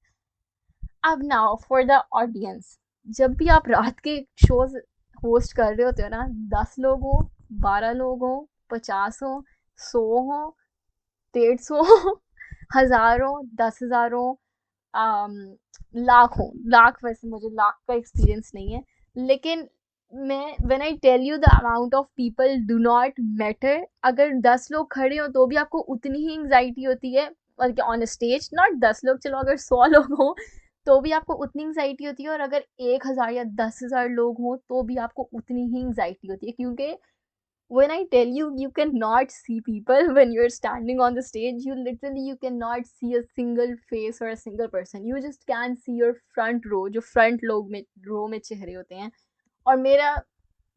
अब now for the audience, जब भी आप रात के shows host कर रहे होते हो ना, 10 लोग हो, 12 लोग हो, 50 हो, 100 हो, 150 हो, हजारों, 10,000 um, लाखों, लाख, वैसे मुझे लाख का एक्सपीरियंस नहीं है, लेकिन मैं when I tell you the amount of people do not matter. अगर 10 लोग खड़े हो तो भी आपको उतनी ही एंग्जाइटी होती है, बल्कि ऑन स्टेज नॉट 10 लोग, चलो अगर 100 लोग हो तो भी आपको उतनी एंग्जाइटी होती है, और अगर 1,000 या 10,000 लोग हो तो भी आपको उतनी ही एंग्जाइटी होती है, क्योंकि when I tell you, you cannot see people when you're standing on the stage. You literally, you cannot see a single face or a single person. You just can see your front row, जो front लोग में रो में चेहरे होते हैं। और मेरा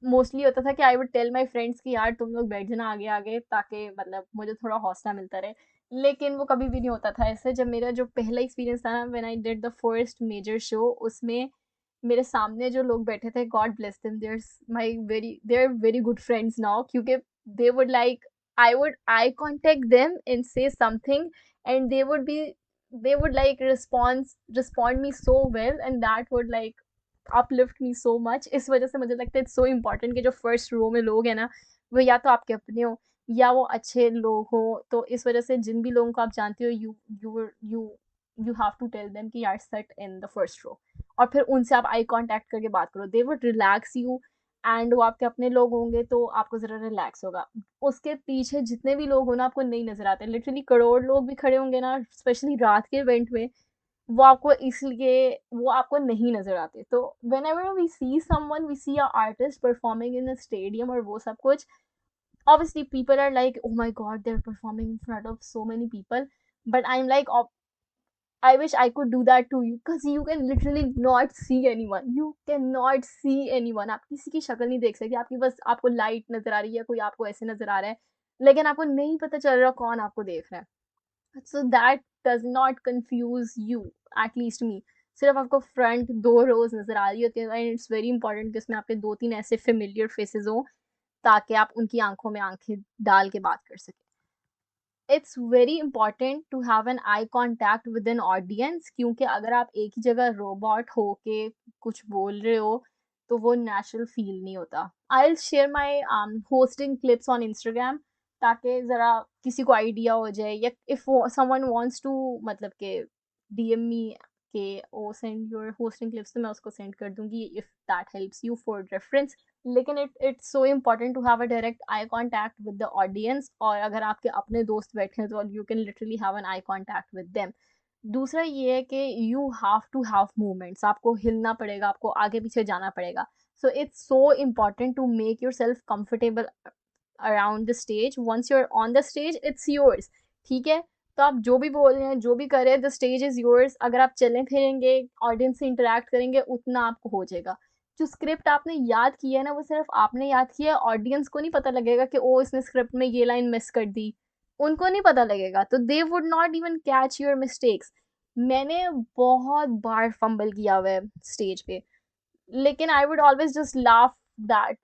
mostly होता था कि I would tell my friends कि यार तुम लोग बैठ जाना आगे आगे, ताकि मतलब मुझे थोड़ा हौसला मिलता रहे, लेकिन वो कभी भी नहीं होता था ऐसे। जब मेरा जो पहला एक्सपीरियंस था ना, when I did the first major show, उसमें मेरे सामने जो लोग बैठे थे, god bless them, they are very good friends now, क्योंकि they would like, I would I contact them and say something, and they would like respond me so well, and that would like uplift me so much. इस वजह से मुझे लगता है it's so important कि जो first row में लोग हैं ना, वो या तो आपके अपने हो या वो अच्छे लोग हो। तो इस वजह से जिन भी लोगों को आप जानते हो, you you have to tell them कि यार set in the first row, और फिर उनसे आप आई कांटेक्ट करके बात करो, they would relax you, and वो आपके अपने लोग होंगे तो आपको ज़रा रिलैक्स होगा। उसके पीछे जितने भी लोग हो ना, आपको नहीं नज़र आते, लिटरली करोड़ लोग भी खड़े होंगे ना, स्पेशली रात के इवेंट में, वो आपको इसलिए वो आपको नहीं नज़र आते। तो whenever we see someone, we see a artist performing in a stadium और वो सब कुछ, obviously people are like oh my god they're performing in front of so many people, but I'm like I wish I could do that to you, because you can literally not see anyone. You cannot see anyone. आप किसी की शक्ल नहीं देख सकते, आपकी बस आपको लाइट नजर आ रही है, कोई आपको ऐसे नजर आ रहा है, लेकिन आपको नहीं पता चल रहा कौन आपको देख रहा है। So that does not confuse you, at least मी। सिर्फ आपको फ्रंट 2 रोज नजर आ रही होती है, एंड इट्स वेरी इंपॉर्टेंट कि उसमें आपके 2-3 ऐसे फेमिलियर फेसेस हो ताकि आप उनकी आंखों में आंखें डाल के बात कर सकें। It's very important to have an eye contact with an audience, क्योंकि अगर आप एक ही जगह रोबोट हो के कुछ बोल रहे हो तो वो नेचुरल फील नहीं होता। I will share my hosting clips on Instagram, ताकि ज़रा किसी को आइडिया हो जाए, या इफ़ समवन वांट्स टू मतलब के डीएम मी के oh send your hosting clips, तो मैं उसको सेंड कर दूंगी if that helps you for reference. लेकिन it's so important to have a direct eye contact with the audience, और अगर आपके अपने दोस्त बैठे हैं तो you can literally have an eye contact with them. दूसरा ये है कि you have to have movements, आपको हिलना पड़ेगा, आपको आगे पीछे जाना पड़ेगा। So it's so important to make yourself comfortable around the stage. Once you are on the stage it's yours, ठीक है। तो आप जो भी बोल रहे हैं, जो भी कर रहे हैं, द स्टेज इज योर्स। अगर आप चलें फिरेंगे, ऑडियंस से इंटरेक्ट करेंगे, उतना आपको हो जाएगा। जो स्क्रिप्ट आपने याद किया है ना, वो सिर्फ आपने याद किया है, ऑडियंस को नहीं पता लगेगा कि ओ इसने स्क्रिप्ट में ये लाइन मिस कर दी। उनको नहीं पता लगेगा, तो they would not even catch your mistakes. मैंने बहुत बार फंबल किया हुआ है स्टेज पे, लेकिन आई would always just that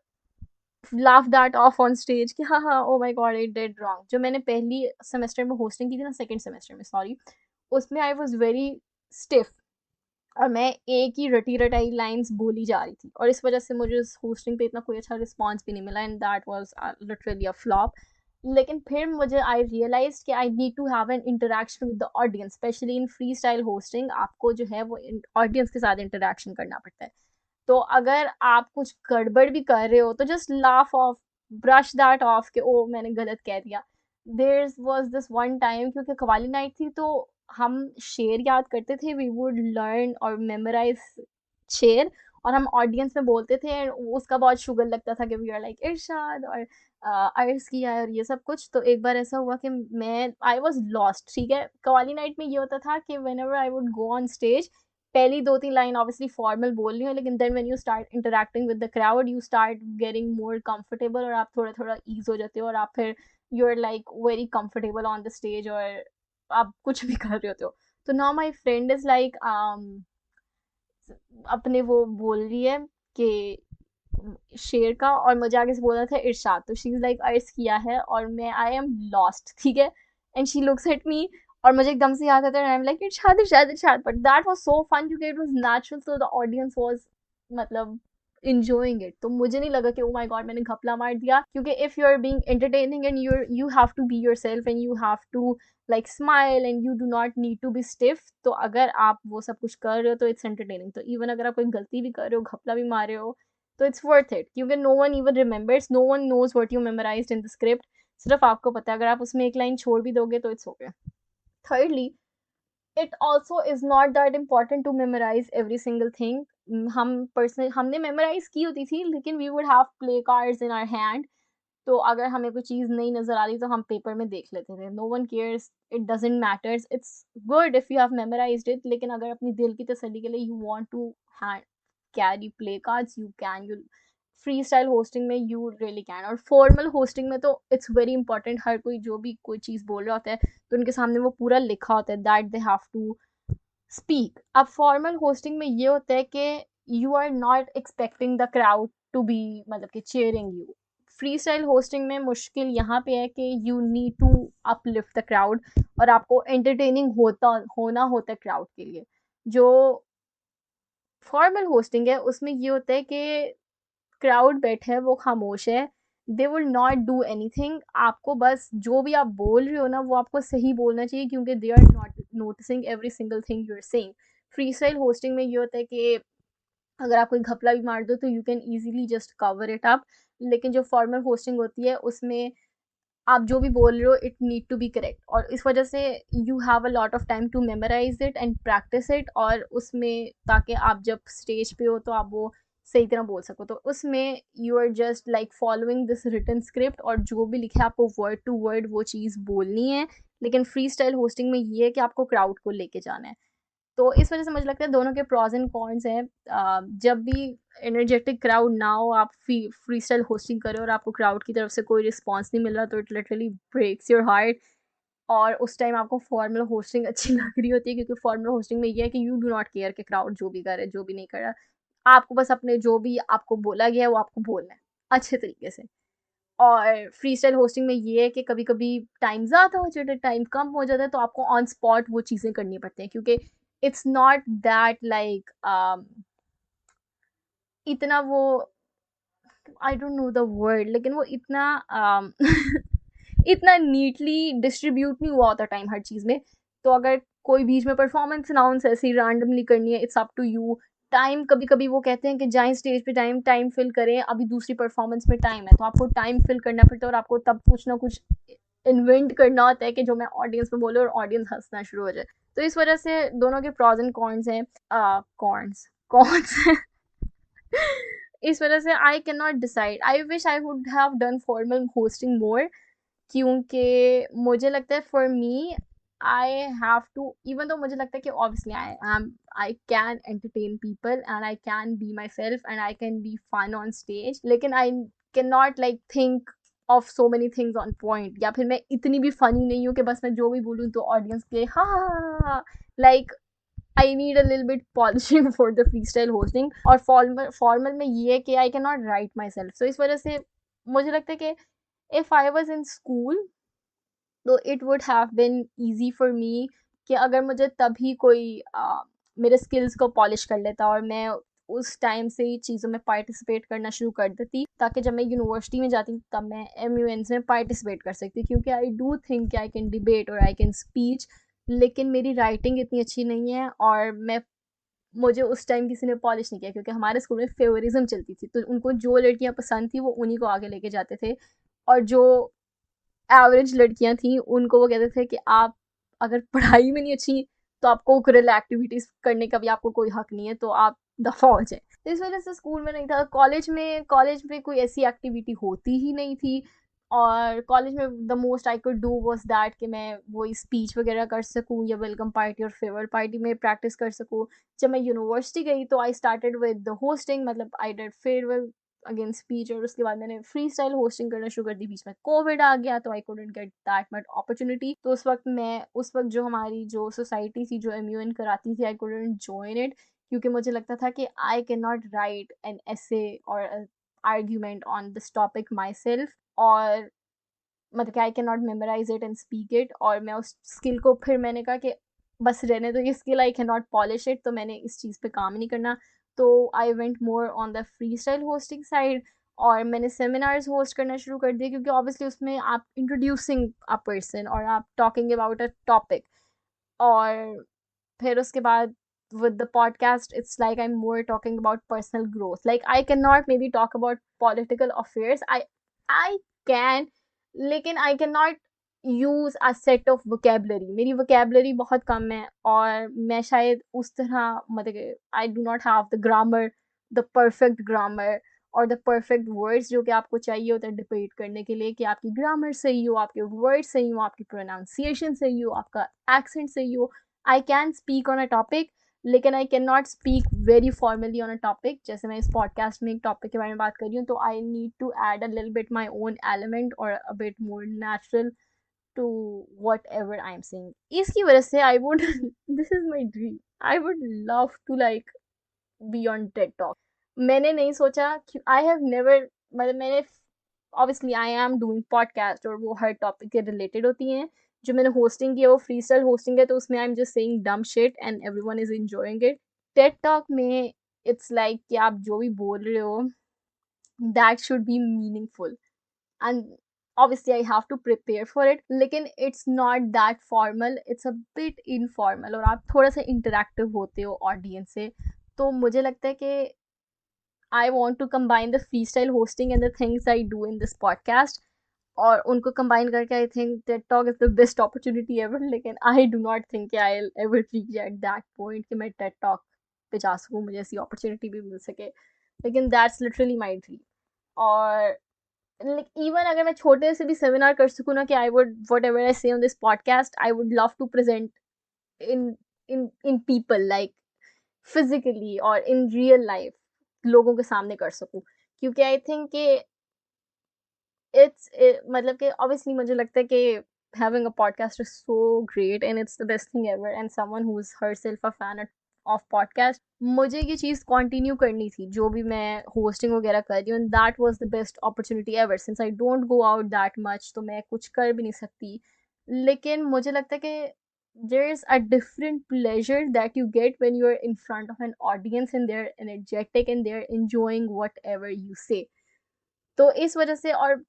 laugh that of on stage कि हाँ हाँ ओ my God I did wrong. जो मैंने पहली सेमेस्टर में होस्टिंग की थी ना, सेकंड सेमेस्टर में सॉरी, उसमें आई वाज वेरी स्टिफ, और मैं एक ही रटी रटाई लाइंस बोली जा रही थी, और इस वजह से मुझे उस होस्टिंग पे इतना कोई अच्छा रिस्पॉन्स भी नहीं मिला, and that was literally a flop. लेकिन फिर मुझे आई रियलाइज कि I need to have an interaction with the audience, specially in free style hosting. आपको जो है वो ऑडियंस के साथ इंटरेक्शन करना पड़ता है। तो अगर आप कुछ गड़बड़ भी कर रहे हो तो just laugh off, brush that off कि ओ मैंने गलत कह दिया। There was this one time, क्योंकि कवाली नाइट थी तो हम शेर याद करते थे, वी वुड लर्न और मेमोराइज शेर, और हम ऑडियंस में बोलते थे, and उसका बहुत शुगर लगता था कि वी आर लाइक इरशाद और अर्ज किया है और ये सब कुछ। तो एक बार ऐसा हुआ कि मैं आई वॉज लॉस्ट, ठीक है। कवाली नाइट में ये होता था कि whenever I would go on stage, पहली 2-3 लाइन ऑब्वियसली फॉर्मल बोल रही हूँ, लेकिन then when you start interacting with the crowd you start getting more comfortable, और आप थोड़ा थोड़ा ईज हो जाते हो, और आप फिर you are like very comfortable on the stage, और आप कुछ भी कर रहे होते हो। तो now my friend is like अपने वो बोल रही है कि शेर का, और मुझे आगे से बोलना था इरशाद, तो शी इज लाइक अर्ज किया है, और मैं आई एम लॉस्ट, ठीक है। And she looks at me, और मुझे एकदम से याद आता है, आई एम लाइक इरशाद इरशाद इरशाद, but that was so fun क्योंकि it was natural, so the audience was मतलब enjoying it। तो मुझे नहीं लगा कि ओ माय गॉड मैंने घपला मार दिया, क्योंकि if you are being entertaining and you have to be yourself and you have to like smile and you do not need to be stiff, तो अगर आप वो सब कुछ कर रहे हो तो इट्स एंटरटेनिंग। तो इवन अगर आप कोई गलती भी कर रहे हो, घपला भी मार रहे हो, तो इट्स वर्थ इट, क्योंकि no one even remembers, no one knows what you memorised in the script. सिर्फ आपको पता है, अगर आप उसमें एक लाइन छोड़ भी दोगे तो it's okay. Thirdly, it also is not that important to memorize every single thing। हम पर्सनल हमने मेमोराइज की होती थी, लेकिन we would have play cards in our hand, तो अगर हमें कोई चीज़ नहीं नज़र आ रही तो हम पेपर में देख लेते थे। No one cares, it doesn't matters, it's good if you have memorised it, लेकिन अगर अपनी दिल की तसल्ली के लिए you want to hand carry play cards, you can. You free style hosting में यू रियली कैन, और फॉर्मल होस्टिंग में तो इट्स वेरी इंपॉर्टेंट, हर कोई जो भी कोई चीज़ बोल रहा होता है तो उनके सामने वो पूरा लिखा होता है that they have to speak. अब फॉर्मल होस्टिंग में ये होता है कि you are not expecting the crowd to be मतलब कि cheering you. Free style hosting में मुश्किल यहाँ पे है कि you need to uplift the crowd, और आपको एंटरटेनिंग होना होता है क्राउड के लिए। जो फॉर्मल होस्टिंग है उसमें ये होता है कि क्राउड बैठा है वो खामोश है, they will not do anything. आपको बस जो भी आप बोल रहे हो ना वो आपको सही बोलना चाहिए, क्योंकि they are not noticing every single thing you are saying. Free style hosting में ये होता है कि अगर आप कोई घपला भी मार दो तो you can easily just cover it up, लेकिन जो फॉर्मल होस्टिंग होती है उसमें आप जो भी बोल रहे हो it need to be correct, और इस वजह से you have a lot of time to memorise it and practise it, और उसमें ताकि आप जब स्टेज पे हो तो आप वो सही तरह बोल सको। तो उसमें you are just like following this written script, और जो भी लिखा है आपको वर्ड टू वर्ड वो चीज़ बोलनी है। लेकिन फ्री स्टाइल होस्टिंग में ये है कि आपको क्राउड को लेके जाना है। तो इस वजह से मुझे लगता है दोनों के प्रॉस एंड कॉन्स हैं। जब भी एनर्जेटिक क्राउड ना हो, आप फ्री स्टाइल होस्टिंग करें और आपको क्राउड की तरफ से कोई रिस्पॉन्स नहीं मिल रहा, तो it literally breaks your heart. और उस टाइम आपको फॉर्मल होस्टिंग अच्छी लग रही होती है, क्योंकि फॉर्मल होस्टिंग में ये है कि यू डू नॉट केयर कि क्राउड जो भी करे जो भी नहीं कर रहा, आपको बस अपने जो भी आपको बोला गया है वो आपको बोलना है अच्छे तरीके से। और फ्री स्टाइल होस्टिंग में ये है कि कभी कभी टाइम ज़्यादा हो जाता है, टाइम कम हो जाता है, तो आपको ऑन स्पॉट वो चीज़ें करनी पड़ती हैं, क्योंकि इट्स नॉट दैट लाइक इतना वो, आई डोंट नो द वर्ड, लेकिन वो इतना इतना नीटली डिस्ट्रीब्यूट नहीं हुआ होता टाइम हर चीज़ में। तो अगर कोई बीच में परफॉर्मेंस अनाउंस ऐसे ही रैंडमली करनी है, it's up to you. Time कभी कभी वो कहते हैं कि जाएं स्टेज पे, टाइम टाइम फिल करें, अभी दूसरी परफॉर्मेंस में टाइम है, तो आपको टाइम फिल करना पड़ता है और आपको तब कुछ ना कुछ इन्वेंट करना होता है कि जो मैं ऑडियंस में बोले और ऑडियंस हंसना शुरू हो जाए। तो इस वजह से दोनों के प्रॉज एंड कॉन्स हैं। कॉन्स कॉन्स इस वजह से I can not decide. I wish I would have done formal hosting more, क्योंकि मुझे लगता है for me I have to, even तो मुझे लगता है कि obviously I can entertain people and I can be myself and I can be fun on stage, लेकिन I can not like think of so many things on point, या फिर मैं इतनी भी फनी नहीं हूँ कि बस मैं जो भी बोलूँ तो ऑडियंस के हाँ, like I need a little bit polishing for the free style hosting. और फॉर्मल फॉर्मल में ये है कि I can not write myself, सो इस वजह से मुझे लगता है कि if I was in school, तो it would have been easy for me कि अगर मुझे तभी कोई मेरे स्किल्स को पॉलिश कर लेता और मैं उस टाइम से ही चीज़ों में पार्टिसिपेट करना शुरू कर देती, ताकि जब मैं यूनिवर्सिटी में जाती तब मैं MUNs में पार्टिसिपेट कर सकती, क्योंकि I do think I can debate और आई कैन स्पीच, लेकिन मेरी राइटिंग इतनी अच्छी नहीं है और मैं मुझे उस टाइम किसी ने पॉलिश नहीं किया, क्योंकि हमारे स्कूल में फेवरिज्म चलती थी, तो उनको जो लड़कियां पसंद थी वो उन्हीं को आगे लेके जाते थे, और जो एवरेज लड़कियां थी उनको वो कहते थे कि आप अगर पढ़ाई में नहीं अच्छी तो आपको करिकुलर एक्टिविटीज करने का भी आपको कोई हक नहीं है, तो आप दफा हो जाए। तो इस वजह से स्कूल में नहीं था। कॉलेज में कोई ऐसी एक्टिविटी होती ही नहीं थी, और कॉलेज में the most I could do was that कि मैं वही स्पीच वगैरह कर सकूँ या वेलकम पार्टी और फेयरवेल पार्टी में प्रैक्टिस कर सकूँ। जब मैं यूनिवर्सिटी गई तो I started with the hosting, मतलब I did farewell again speech, और उसके बाद मैंने फ्री स्टाइल होस्टिंग करना शुरू कर दी। बीच में कोविड आ गया तो I couldn't get that much opportunity, तो उस वक्त जो हमारी जो सोसाइटी थी जो MUN कराती थी, आई कुडंट जॉइन इट, क्योंकि मुझे लगता था कि I can not write an essay और argument on this topic myself, और मतलब कि I can not memorize it and speak it, और मैं उस स्किल को फिर मैंने कहा कि बस रहने दो ये skill, I can not polish it, तो मैंने इस चीज़ पे काम नहीं करना। तो I went more on the free style hosting side, और मैंने सेमिनार्स होस्ट करना शुरू कर दिए, क्योंकि ऑब्वियसली उसमें आप इंट्रोड्यूसिंग अ पर्सन और आप टॉकिंग अबाउट अ टॉपिक, और फिर उसके बाद with the podcast it's like I'm more talking about personal growth, like I cannot maybe talk about political affairs, I can, लेकिन I cannot use a set of vocabulary, मेरी vocabulary बहुत कम है, और मैं शायद उस तरह मतलब I do not have the grammar, the perfect grammar और द परफेक्ट वर्ड्स जो कि आपको चाहिए होता है डिबेट करने के लिए, कि आपकी ग्रामर सही हो, आपके वर्ड सही हो, आपकी प्रोनाउंसिएशन सही हो, आपका एक्सेंट सही हो। I can speak on a topic, लेकिन I can not speak very formally on a topic. जैसे मैं इस पॉडकास्ट में एक टॉपिक के बारे में बात कर रही हूँ, तो I need to add a little bit my own element और a bit more natural to whatever I am saying. इसकी वजह से I would this is my dream, I would love to like be on TED talk. मैंने नहीं सोचा, I have never, मतलब मैंने obviously I am doing podcast और वो हर टॉपिक के रिलेटेड होती हैं। जो मैंने होस्टिंग की है वो फ्री स्टाइल होस्टिंग है, तो उसमें आई एम जस्ट सेइंग डम shit and everyone is enjoying it. Ted talk में इट्स लाइक कि आप जो भी बोल रहे हो that should be meaningful, and obviously I have to prepare for it, लेकिन it's not that formal, it's a bit informal, और आप थोड़ा सा interactive होते हो ऑडियंस से। तो मुझे लगता है कि I want to combine the freestyle hosting and the things I do in this podcast, और उनको combine करके I think TED Talk is the best opportunity ever, लेकिन I do not think I'll ever reach at that point कि मैं TED Talk पे जा सकूँ, मुझे ऐसी opportunity भी मिल सके, लेकिन that's literally my dream। और इवन अगर मैं छोटे से भी सेमिनार कर सकूँ ना, कि I would whatever I say on this podcast I would love to present in in people like physically और इन रियल लाइफ लोगों के सामने कर सकूं, क्योंकि आई थिंक कि मतलब कि ऑब्वियसली मुझे लगता है कि having a podcast is so great and it's the best thing ever, and someone who's herself a fan of podcast, मुझे ये चीज़ कंटिन्यू करनी थी जो भी मैं होस्टिंग वगैरह कर रही हूँ, and that was the best opportunity ever since I don't go out that much, तो मैं कुछ कर भी नहीं सकती। लेकिन मुझे लगता है कि there is a different pleasure that you get when you're in front of an audience and they're energetic and they're enjoying whatever you say। तो इस वजह से, और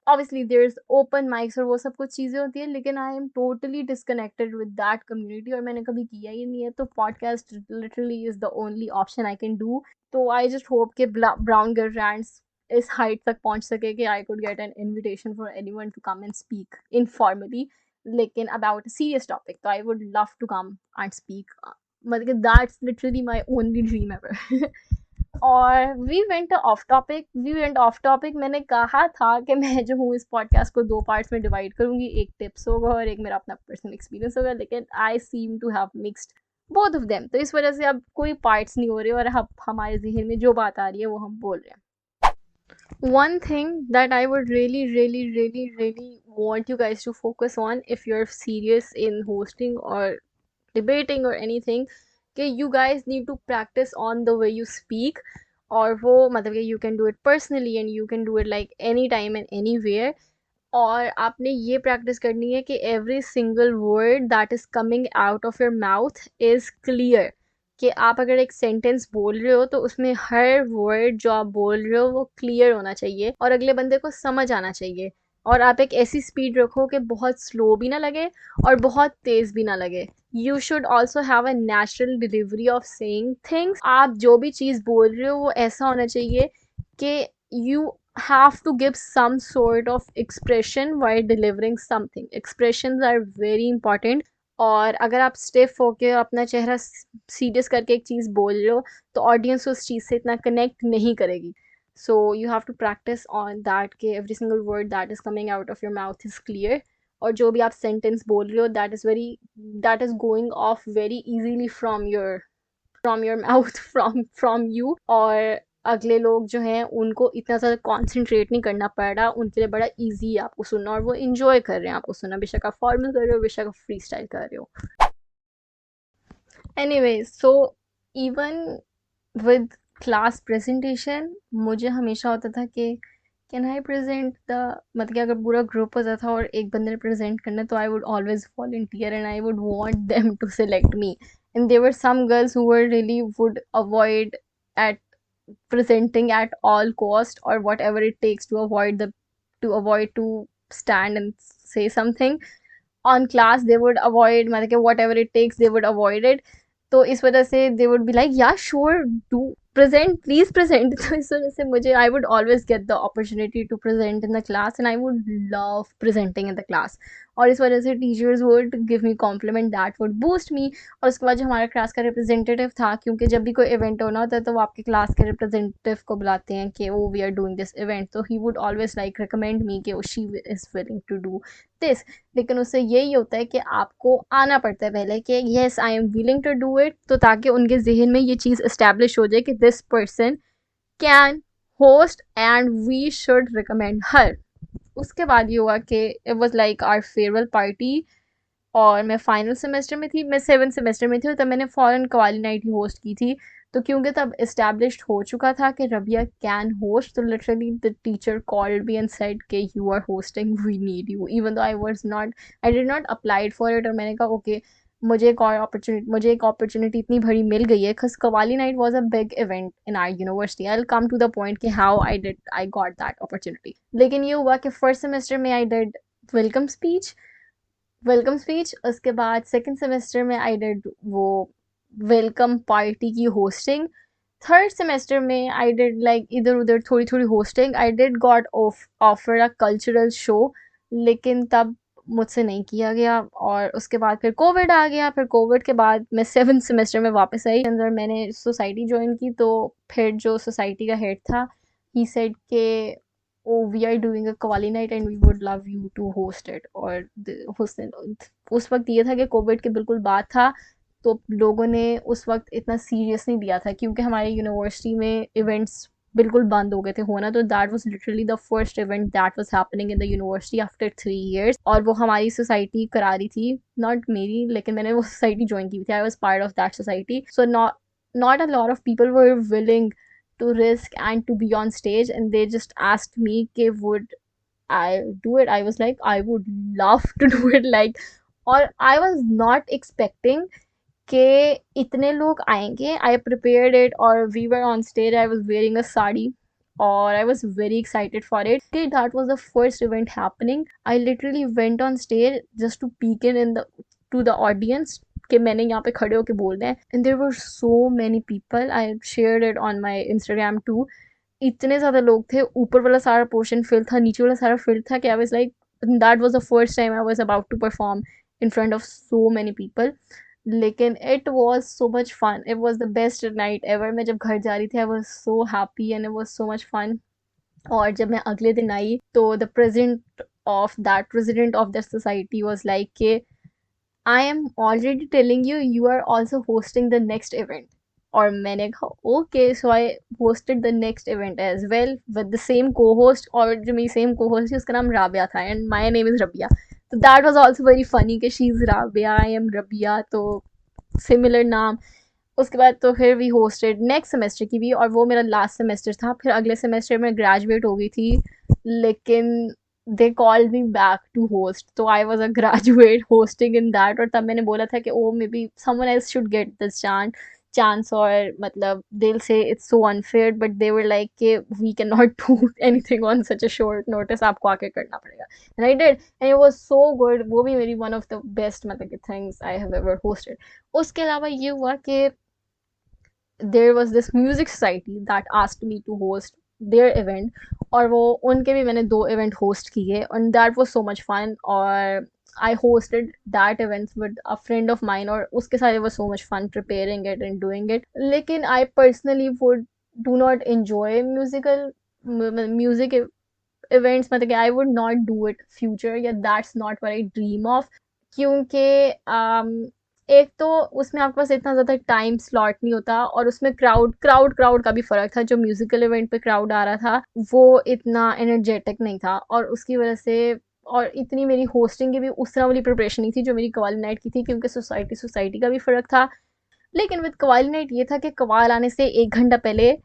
obviously there is open mics और वो सब कुछ चीज़ें होती है, लेकिन I am totally disconnected with that community और मैंने कभी किया ही नहीं है, तो podcast literally is the only option I can do. तो आई जस्ट होप कि ब्राउन गर्ल रैंड्स इस हाइट तक पहुंच सके कि I could get an invitation for anyone to come and speak informally, लेकिन अबाउट अ सीरियस टॉपिक, तो I would love to come and speak, मतलब that's literally my only dream ever. और we went off topic, मैंने कहा था कि मैं जो हूँ इस पॉडकास्ट को 2 पार्ट्स में डिवाइड करूँगी, एक टिप्स होगा और एक मेरा अपना पर्सनल एक्सपीरियंस होगा, लेकिन I seem to have mixed both of them, तो इस वजह से अब कोई पार्ट्स नहीं हो रहे और अब हमारे ज़हन में जो बात आ रही है वो हम बोल रहे हैं। One thing that I would really, really, really, really want you guys to focus on if you're serious in hosting or debating or anything, कि you guys need to practice on the way you speak, और वो मतलब कि you can do it personally and you can do it like anytime and anywhere, और आपने ये practice करनी है कि every single word that is coming out of your mouth is clear, कि आप अगर एक सेंटेंस बोल रहे हो तो उसमें हर वर्ड जो आप बोल रहे हो वो क्लियर होना चाहिए और अगले बंदे को समझ आना चाहिए, और आप एक ऐसी स्पीड रखो कि बहुत स्लो भी ना लगे और बहुत तेज़ भी ना लगे। You should also have a natural delivery of saying things. आप जो भी चीज़ बोल रहे हो वो ऐसा होना चाहिए कि you have to give some sort of expression while delivering something. Expressions are very important, और अगर आप स्टिफ होके अपना चेहरा सीरियस करके एक चीज़ बोल रहे हो तो ऑडियंस उस चीज़ से इतना कनेक्ट नहीं करेगी। So you have to practice on that कि every single word that is coming out of your mouth is clear, और जो भी आप सेंटेंस बोल रहे हो that is going off very easily from your mouth from you, और अगले लोग जो हैं उनको इतना ज़्यादा कॉन्सेंट्रेट नहीं करना पड़ रहा, उनके लिए बड़ा ईजी है आपको सुनना और वो इन्जॉय कर रहे हैं आपको सुनना, बेशक आप फॉर्मल कर रहे हो बेशक आप फ्री स्टाइल कर रहे हो। Anyway, so even with class presentation मुझे हमेशा होता था कि कैन आई प्रेजेंट द, मतलब कि अगर पूरा ग्रुप होता था और एक बंदे ने प्रेजेंट करना तो I would always volunteer and I would want them to select me, and there were some girls who were really would avoid at presenting at all cost or whatever it takes to stand and say something on class, they would avoid, मतलब कि whatever it takes they would avoid it, तो इस वजह से they would be like yeah sure do present, please present। तो इस वजह से मुझे I would always get the opportunity to present in the class and I would love presenting in the class, और इस वजह से teachers would give me compliment that would boost me। और उसके बाद जो हमारा क्लास का रिप्रेजेंटेटिव था, क्योंकि जब भी कोई इवेंट होना होता है तो वो आपके क्लास के रिप्रेजेंटेटिव को बुलाते हैं कि oh we are doing this event, तो he would always like recommend me कि she is willing to do this, लेकिन उससे यही होता है कि आपको आना पड़ता है पहले कि yes I am willing to do it, तो ताकि उनके जहन में ये चीज़ इस्टेब्लिश हो जाए कि this person can host and we should recommend her. उसके बाद ये हुआ कि it was like our farewell party, और मैं फाइनल सेमेस्टर में थी, मैं 7th सेमेस्टर में थी, और तब मैंने फ़ौरन कवाली नाइट ही होस्ट की थी, तो क्योंकि तब इस्टेब्लिश्ड हो चुका था कि रबिया कैन होस्ट, तो literally the teacher called me and said कि you are hosting, we need you, even though I did not applied for it, और मैंने कहा ओके मुझे एक अपॉर्चुनिटी इतनी बड़ी मिल गई है, because qawwali night was a big event in our university. I will come to the point कि how I got that opportunity. लेकिन ये हुआ कि फर्स्ट सेमेस्टर में आई डिड वेलकम स्पीच उसके बाद सेकंड सेमेस्टर में आई डिड वो वेलकम पार्टी की होस्टिंग, थर्ड सेमेस्टर में आई डिड लाइक इधर उधर थोड़ी थोड़ी hosting, I did got offer a cultural show, लेकिन तब मुझसे नहीं किया गया, और उसके बाद फिर कोविड आ गया, फिर कोविड के बाद मैं 7th सेमेस्टर में वापस आई अंदर, मैंने सोसाइटी ज्वाइन की, तो फिर जो सोसाइटी का हेड था ही सेड के oh we are doing a Qawwali night and we would love you to host it, और उस वक्त ये था कि कोविड के बिल्कुल बाद था, तो लोगों ने उस वक्त इतना सीरियस नहीं लिया था क्योंकि हमारी यूनिवर्सिटी में इवेंट्स बिल्कुल बंद हो गए थे होना, तो that was literally the first event that was happening in the university after 3 years, और वो हमारी सोसाइटी करा रही थी, नॉट मेरी, लेकिन मैंने वो सोसाइटी ज्वाइन की थी, I was part of that society, so not a lot of people were willing to risk and to be on stage, and they just asked me कि would I do it. I was like, I would love to do it, like, और I was not expecting कि इतने लोग आएंगे. I prepared it और we were on stage. I was wearing a sari और I was very excited for it. That was the first event happening. I literally went on stage just to peek in the to the audience कि मैंने यहाँ पे खड़े होके बोलना है. And there were so many people. I shared it on my Instagram too. इतने ज़्यादा लोग थे, ऊपर वाला सारा पोर्शन फिल था, नीचे वाला सारा फिल था कि I was like that was the first time I was about to perform in front of so many people. लेकिन it was so much fun. It was the best night ever. मैं जब घर जा रही थी I was so happy and it was so much fun. और जब मैं अगले दिन आई तो the president of that society was like कि I am already telling you, you are also hosting the next event. और मैंने कहा okay, so I hosted the next event as well with the same co host. और जो मेरी same co host है उसका नाम राबिया था and my name is Rabia. तो that was also very funny कि she is Rabia, I am Rabia, तो सिमिलर नाम. उसके बाद तो फिर वी होस्टेड नेक्स्ट सेमेस्टर की भी, और वो मेरा लास्ट सेमेस्टर था. फिर अगले सेमेस्टर में ग्रेजुएट हो गई थी, लेकिन they called me back to host, तो I was a graduate hosting in that. और तब मैंने बोला था कि oh maybe someone else should get this chance, और मतलब दिल से it's so unfair, but they were like कि we can not do anything on such a short notice, आपको आके करना पड़ेगा. And I did and it was so good. वो भी मेरी वन ऑफ द बेस्ट मतलब things I have ever hosted. उसके अलावा ये हुआ कि there was this music society that asked me to host their event, और वो उनके भी मैंने 2 इवेंट होस्ट किए and that was so much fun. और I hosted that event with a friend of mine और उसके साथ it was so much fun preparing it and doing it. लेकिन I personally would do not enjoy music events, मतलब कि I would not do it future, या that's not what I dream of. क्योंकि एक तो उसमें आपके पास इतना ज़्यादा टाइम स्लॉट नहीं होता, और उसमें क्राउड का भी फ़र्क था. जो म्यूज़िकल इवेंट पे क्राउड आ रहा था वो इतना एनर्जेटिक नहीं था, और उसकी वजह से और इतनी मेरी होस्टिंग की भी उस तरह वाली प्रिपरेशन नहीं थी जो मेरी कवाली नाइट की थी, क्योंकि सोसाइटी का भी फ़र्क था. लेकिन विद कवाली नाइट ये था कि कवाल आने से 1 घंटा पहले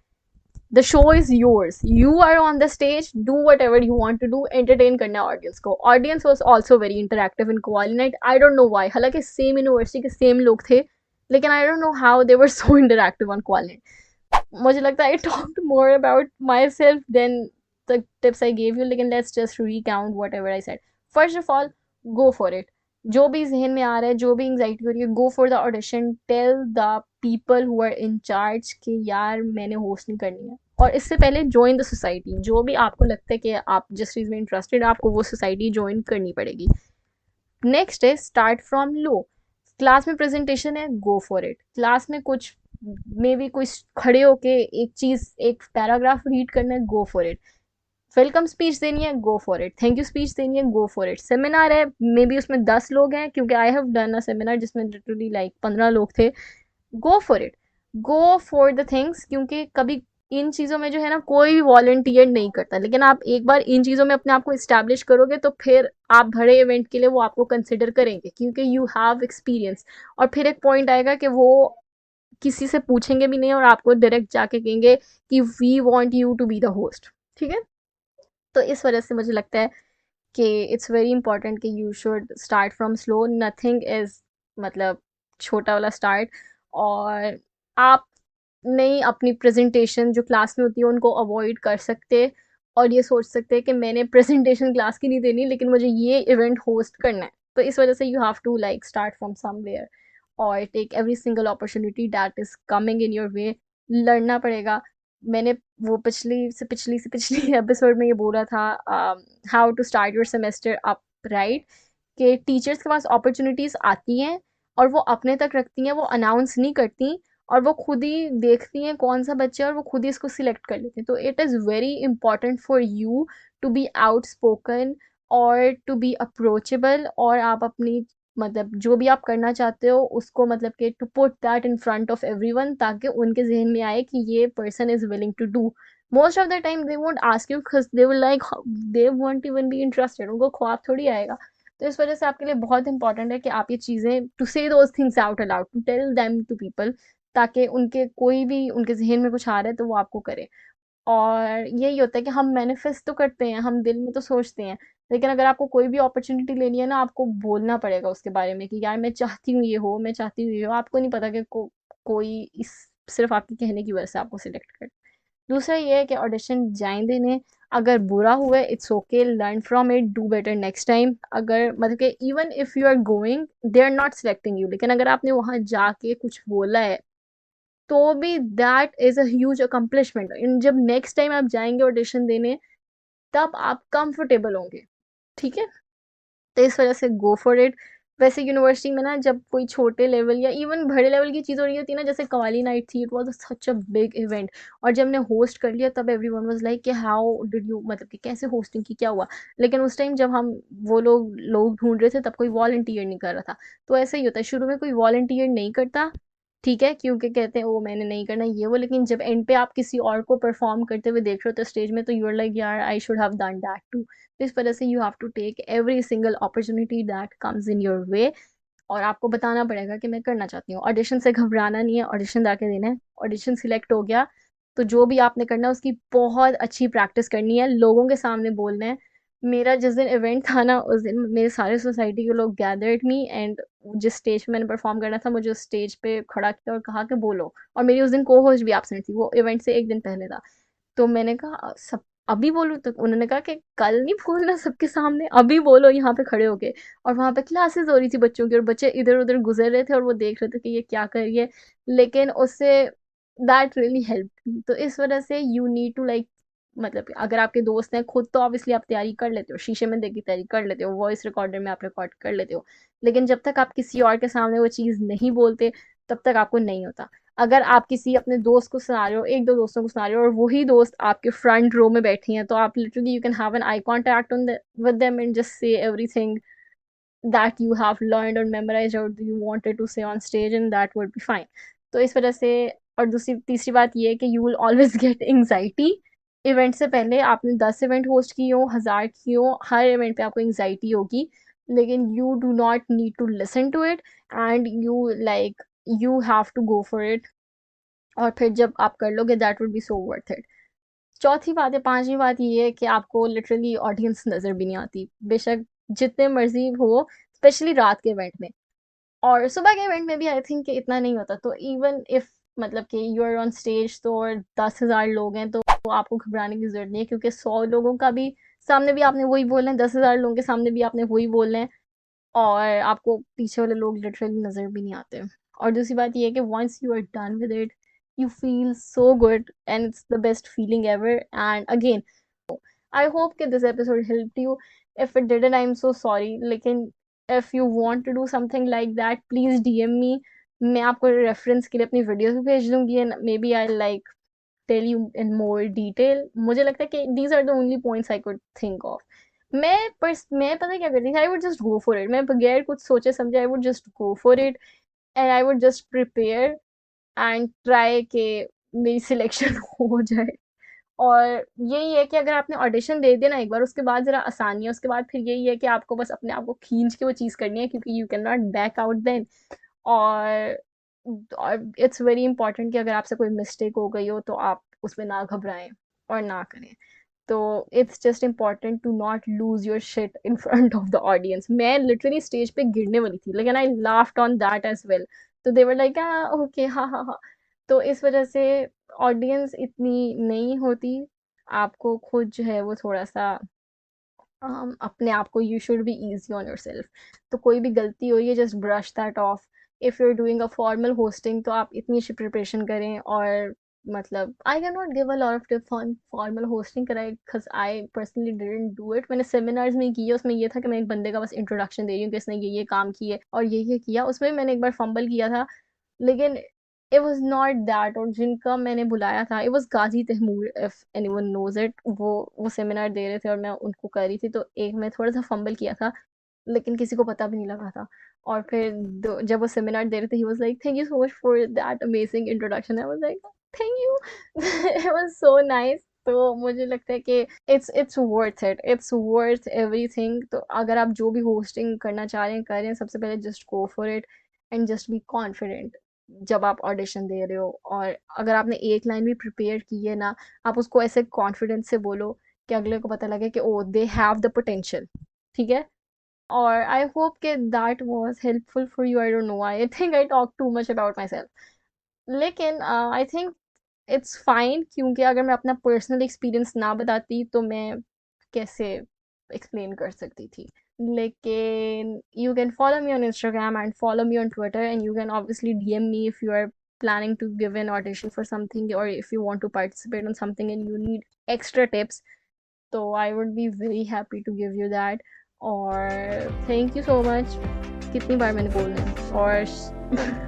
the show is yours. You are on the stage, do whatever you want to do, entertain करना ऑडियंस को. Audience was also very interactive in Kowali night. I don't know why. हालांकि सेम यूनिवर्सिटी के same लोग थे, लेकिन I don't know how they were so interactive on Kowali night. मुझे लगता है I talked more about myself than the tips I gave you, लेकिन let's just recount whatever I said. First of all, go for it. जो भी जहन में आ रहा है, जो भी एंग्जाइटी हो रही है, go for the audition. Tell the people who are in charge कि यार मैंने होस्ट नहीं करनी है. और इससे पहले ज्वाइन द सोसाइटी. जो भी आपको लगता है कि आप जिस चीज़ में इंटरेस्टेड, आपको वो सोसाइटी ज्वाइन करनी पड़ेगी. नेक्स्ट है स्टार्ट फ्रॉम लो. क्लास में प्रेजेंटेशन है, गो फॉर इट. क्लास में कुछ मे बी कुछ खड़े होके एक पैराग्राफ रीड करना है, go for it. Welcome speech देनी है, go for it. Thank you speech देनी है, गो फॉर इट. सेमिनार है, मे बी उसमें 10 लोग हैं, क्योंकि आई हैव डन अ सेमिनार जिसमें लिटरली लाइक 15 लोग थे. गो for it. Go for the things. क्योंकि कभी इन चीज़ों में जो है ना कोई भी वॉलंटियर नहीं करता, लेकिन आप एक बार इन चीज़ों में अपने आप को इस्टेब्लिश करोगे तो फिर आप बड़े इवेंट के लिए वो आपको कंसिडर करेंगे, क्योंकि यू हैव एक्सपीरियंस. और फिर एक पॉइंट आएगा कि वो किसी से पूछेंगे भी नहीं और आपको डायरेक्ट जाके कहेंगे कि we want you to be the host. ठीक है. तो इस वजह से मुझे लगता है कि इट्स वेरी इंपॉर्टेंट कि you should start from slow. Nothing is मतलब छोटा वाला स्टार्ट. और आप नहीं अपनी प्रेजेंटेशन जो क्लास में होती है उनको अवॉइड कर सकते, और ये सोच सकते हैं कि मैंने प्रेजेंटेशन क्लास की नहीं देनी, लेकिन मुझे ये इवेंट होस्ट करना है. तो इस वजह से you have to like start from somewhere और take every single opportunity that is coming in your way. लड़ना पड़ेगा. मैंने वो पिछली एपिसोड में ये बोला था, how to start your semester up right, कि टीचर्स के पास अपॉर्चुनिटीज़ आती हैं और वो अपने तक रखती हैं, वो अनाउंस नहीं करती, और वो खुद ही देखती हैं कौन सा बच्चा है और वो खुद ही इसको सिलेक्ट कर लेते हैं. तो it is very important for you to be outspoken और टू बी अप्रोचेबल, और आप अपनी मतलब जो भी आप करना चाहते हो उसको मतलब कि to put that in front of everyone, ताकि उनके ज़हन में आए कि ये person is willing to do. Most of the time they won't ask you because they will like they won't even be interested, उनको ख्वाब थोड़ी आएगा। तो इस वजह से आपके लिए बहुत इंपॉर्टेंट है कि आप ये चीज़ें to say those things out aloud, to tell them to people, ताकि उनके कोई भी उनके ज़हन में कुछ आ रहा है तो वो आपको करे। और यही होता है कि हम मैनिफेस्ट तो करते हैं, हम दिल में तो सोचते हैं, लेकिन अगर आपको कोई भी अपॉर्चुनिटी लेनी है ना, आपको बोलना पड़ेगा उसके बारे में कि यार मैं चाहती हूँ ये हो, मैं चाहती हूँ ये हो। आपको नहीं पता कि कोई इस सिर्फ आपके कहने की वजह से आपको सिलेक्ट कर। दूसरा ये है कि ऑडिशन जाएं देने, अगर बुरा हुआ है it's okay, learn from it, do better next time. अगर मतलब कि even if you are going they are not selecting you, लेकिन अगर आपने वहां जाके कुछ बोला है तो भी that is a huge accomplishment. इन जब नेक्स्ट टाइम आप जाएंगे ऑडिशन देने तब आप कंफर्टेबल होंगे, ठीक है? तो इस वजह से गो फॉर इट। वैसे यूनिवर्सिटी में ना जब कोई छोटे लेवल या इवन बड़े लेवल की चीज़ हो रही होती है ना, जैसे कवाली नाइट थी, it was such a big event, और जब हमने होस्ट कर लिया तब एवरीवन वाज लाइक कि हाउ डिड यू, मतलब कि कैसे होस्टिंग की, क्या हुआ? लेकिन उस टाइम जब हम वो लोग ढूंढ रहे थे तब कोई वॉलंटियर नहीं कर रहा था। तो ऐसा ही होता है, शुरू में कोई वॉलंटियर नहीं करता, ठीक है, क्योंकि कहते हैं वो मैंने नहीं करना ये वो, लेकिन जब एंड पे आप किसी और को परफॉर्म करते हुए देख रहे होते स्टेज में तो यू आर लाइक यार I should have done that too. तो इस वजह से you have to take every single opportunity that comes in your way, और आपको बताना पड़ेगा कि मैं करना चाहती हूँ। ऑडिशन से घबराना नहीं है, ऑडिशन जाके देना है। ऑडिशन सिलेक्ट हो गया तो जो भी आपने करना है उसकी बहुत अच्छी प्रैक्टिस करनी है, लोगों के सामने बोलना है। मेरा जिस दिन इवेंट था ना उस दिन मेरे सारे सोसाइटी के लोग गैदर्ड मी, एंड जिस स्टेज पे मैंने परफॉर्म करना था मुझे उस स्टेज पे खड़ा किया और कहा कि बोलो। और मेरी उस दिन को होस्ट भी एब्सेंट थी, वो इवेंट से एक दिन पहले था। तो मैंने कहा सब अभी बोलूँ? तो उन्होंने कहा कि कल नहीं बोलना सबके सामने, अभी बोलो यहाँ पे खड़े होके। और वहाँ पे क्लासेस हो रही थी बच्चों की और बच्चे इधर उधर गुजर रहे थे और वो देख रहे थे कि ये क्या कर रही है, लेकिन उससे दैट रियली हेल्प मी। तो इस वजह से यू नीड टू लाइक, मतलब कि अगर आपके दोस्त हैं, खुद तो ऑब्वियसली आप तैयारी कर लेते हो, शीशे में देख के तैयारी कर लेते हो, वॉइस रिकॉर्डर में आप रिकॉर्ड कर लेते हो, लेकिन जब तक आप किसी और के सामने वो चीज़ नहीं बोलते तब तक आपको नहीं होता। अगर आप किसी अपने दोस्त को सुना रहे हो, एक दो दोस्तों को सुना रहे हो, और वही दोस्त आपके फ्रंट रो में बैठी हैं, तो आप literally you can have an eye contact on with them and just say everything that you have learned or memorized or you wanted to say on stage, and that would be fine। तो इस वजह से, और दूसरी तीसरी बात ये है कि you will always get anxiety। Event से पहले आपने 10 इवेंट होस्ट किए हो, 1000 किए हो, हर इवेंट पे आपको एंग्जाइटी होगी, लेकिन you do not need to listen to it and you like you have to go for it। और फिर जब आप कर लोगे that would be so worth it. चौथी बात है, पांचवी बात ये है कि आपको लिटरली ऑडियंस नज़र भी नहीं आती, बेशक जितने मर्जी हो, स्पेशली रात के इवेंट में। और सुबह के इवेंट में भी आई थिंक कि इतना नहीं होता। तो इवन इफ मतलब कि यू आर ऑन स्टेज तो और 10,000 लोग हैं तो आपको घबराने की ज़रूरत नहीं है, क्योंकि 100 लोगों का भी सामने भी आपने वही बोलना है, 10,000 लोगों के सामने भी आपने वही बोलना है, और आपको पीछे वाले लोग लिटरली नज़र भी नहीं आते। और दूसरी बात ये है कि once you are done with it you feel so good and it's the best feeling ever. And again I hope कि this episode help you. If it didn't I am so sorry, लेकिन if you want to do something like that please DM me. मैं आपको reference के लिए अपनी videos भी भेज दूंगी, and maybe I like tell you in more detail. मुझे लगता है कि these are the only points I could think of. मैं पता है क्या करती थी, I would just go for it. मैं बगैर कुछ सोचे समझे I would just go for it, and I would just prepare and try के मेरी सिलेक्शन हो जाए। और यही है कि अगर आपने ऑडिशन दे दिया ना एक बार, उसके बाद ज़रा आसानी है, उसके बाद फिर यही है कि आपको बस अपने आप को खींच के वो चीज़ करनी है, क्योंकि you can not back out then. और इट्स वेरी इंपॉर्टेंट कि अगर आपसे कोई मिस्टेक हो गई हो तो आप उसमें ना घबराएं और ना करें। तो it's just important to not lose your shit in front of the audience. मैं लिटरली स्टेज पे गिरने वाली थी, लेकिन I laughed on that as well. तो दे वर लाइक ओके, हाँ हाँ हाँ। तो इस वजह से ऑडियंस इतनी नहीं होती, आपको खुद जो है वो थोड़ा सा अपने आप को, you should be easy on yourself. तो कोई भी गलती हो रही है just brush that off. If you are doing a formal hosting तो आप इतनी अच्छी प्रिपरेशन करें। और मतलब I can not give a lot of tips on formal hosting कराई because I personally didn't do it. मैंने सेमिनार्स में किया, उसमें ये था कि मैं एक बंदे का बस इंट्रोडक्शन दे रही हूँ कि इसने ये काम किए और ये किया। उसमें मैंने एक बार फंबल किया था, लेकिन इट वाज नॉट दैट। और जिनका मैंने बुलाया था it was Ghazi Tahmoor, if anyone knows it. वो सेमिनार दे रहे थे और मैं उनको कर रही थी, तो एक मैं थोड़ा सा फंबल किया था, लेकिन किसी को पता भी नहीं लगा था। और फिर जब वो सेमिनार दे रहे थे, he was like thank you so much for that amazing introduction. I was like thank you. It was so nice. तो मुझे लगता है कि it's worth it, it's worth everything. तो अगर आप जो भी होस्टिंग करना चाह रहे हैं करें, सबसे पहले just go for it and just be confident जब आप ऑडिशन दे रहे हो। और अगर आपने एक लाइन भी प्रिपेयर की है ना, आप उसको ऐसे कॉन्फिडेंस से बोलो कि अगले को पता लगे कि ओ दे हैव द पोटेंशियल। ठीक है। और आई होप कि that was helpful for you. I don't know, I think I talk to much about my self. लेकिन आई थिंक इट्स फाइन, क्योंकि अगर मैं अपना पर्सनल एक्सपीरियंस ना बताती तो मैं कैसे एक्सप्लेन कर सकती थी। लेकिन you can follow me on Instagram and follow me on Twitter, and you can obviously DM me if you are planning to give an audition for something, or if you want to participate on something and you need extra tips. So I would be very happy to give you that. और thank you so much. कितनी बार मैंने बोलना है? और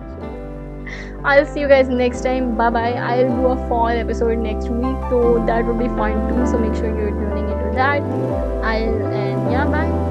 I'll see you guys next time. Bye bye. I'll do a fall episode next week, so that would be fun too. So make sure you're tuning into that. And yeah, bye.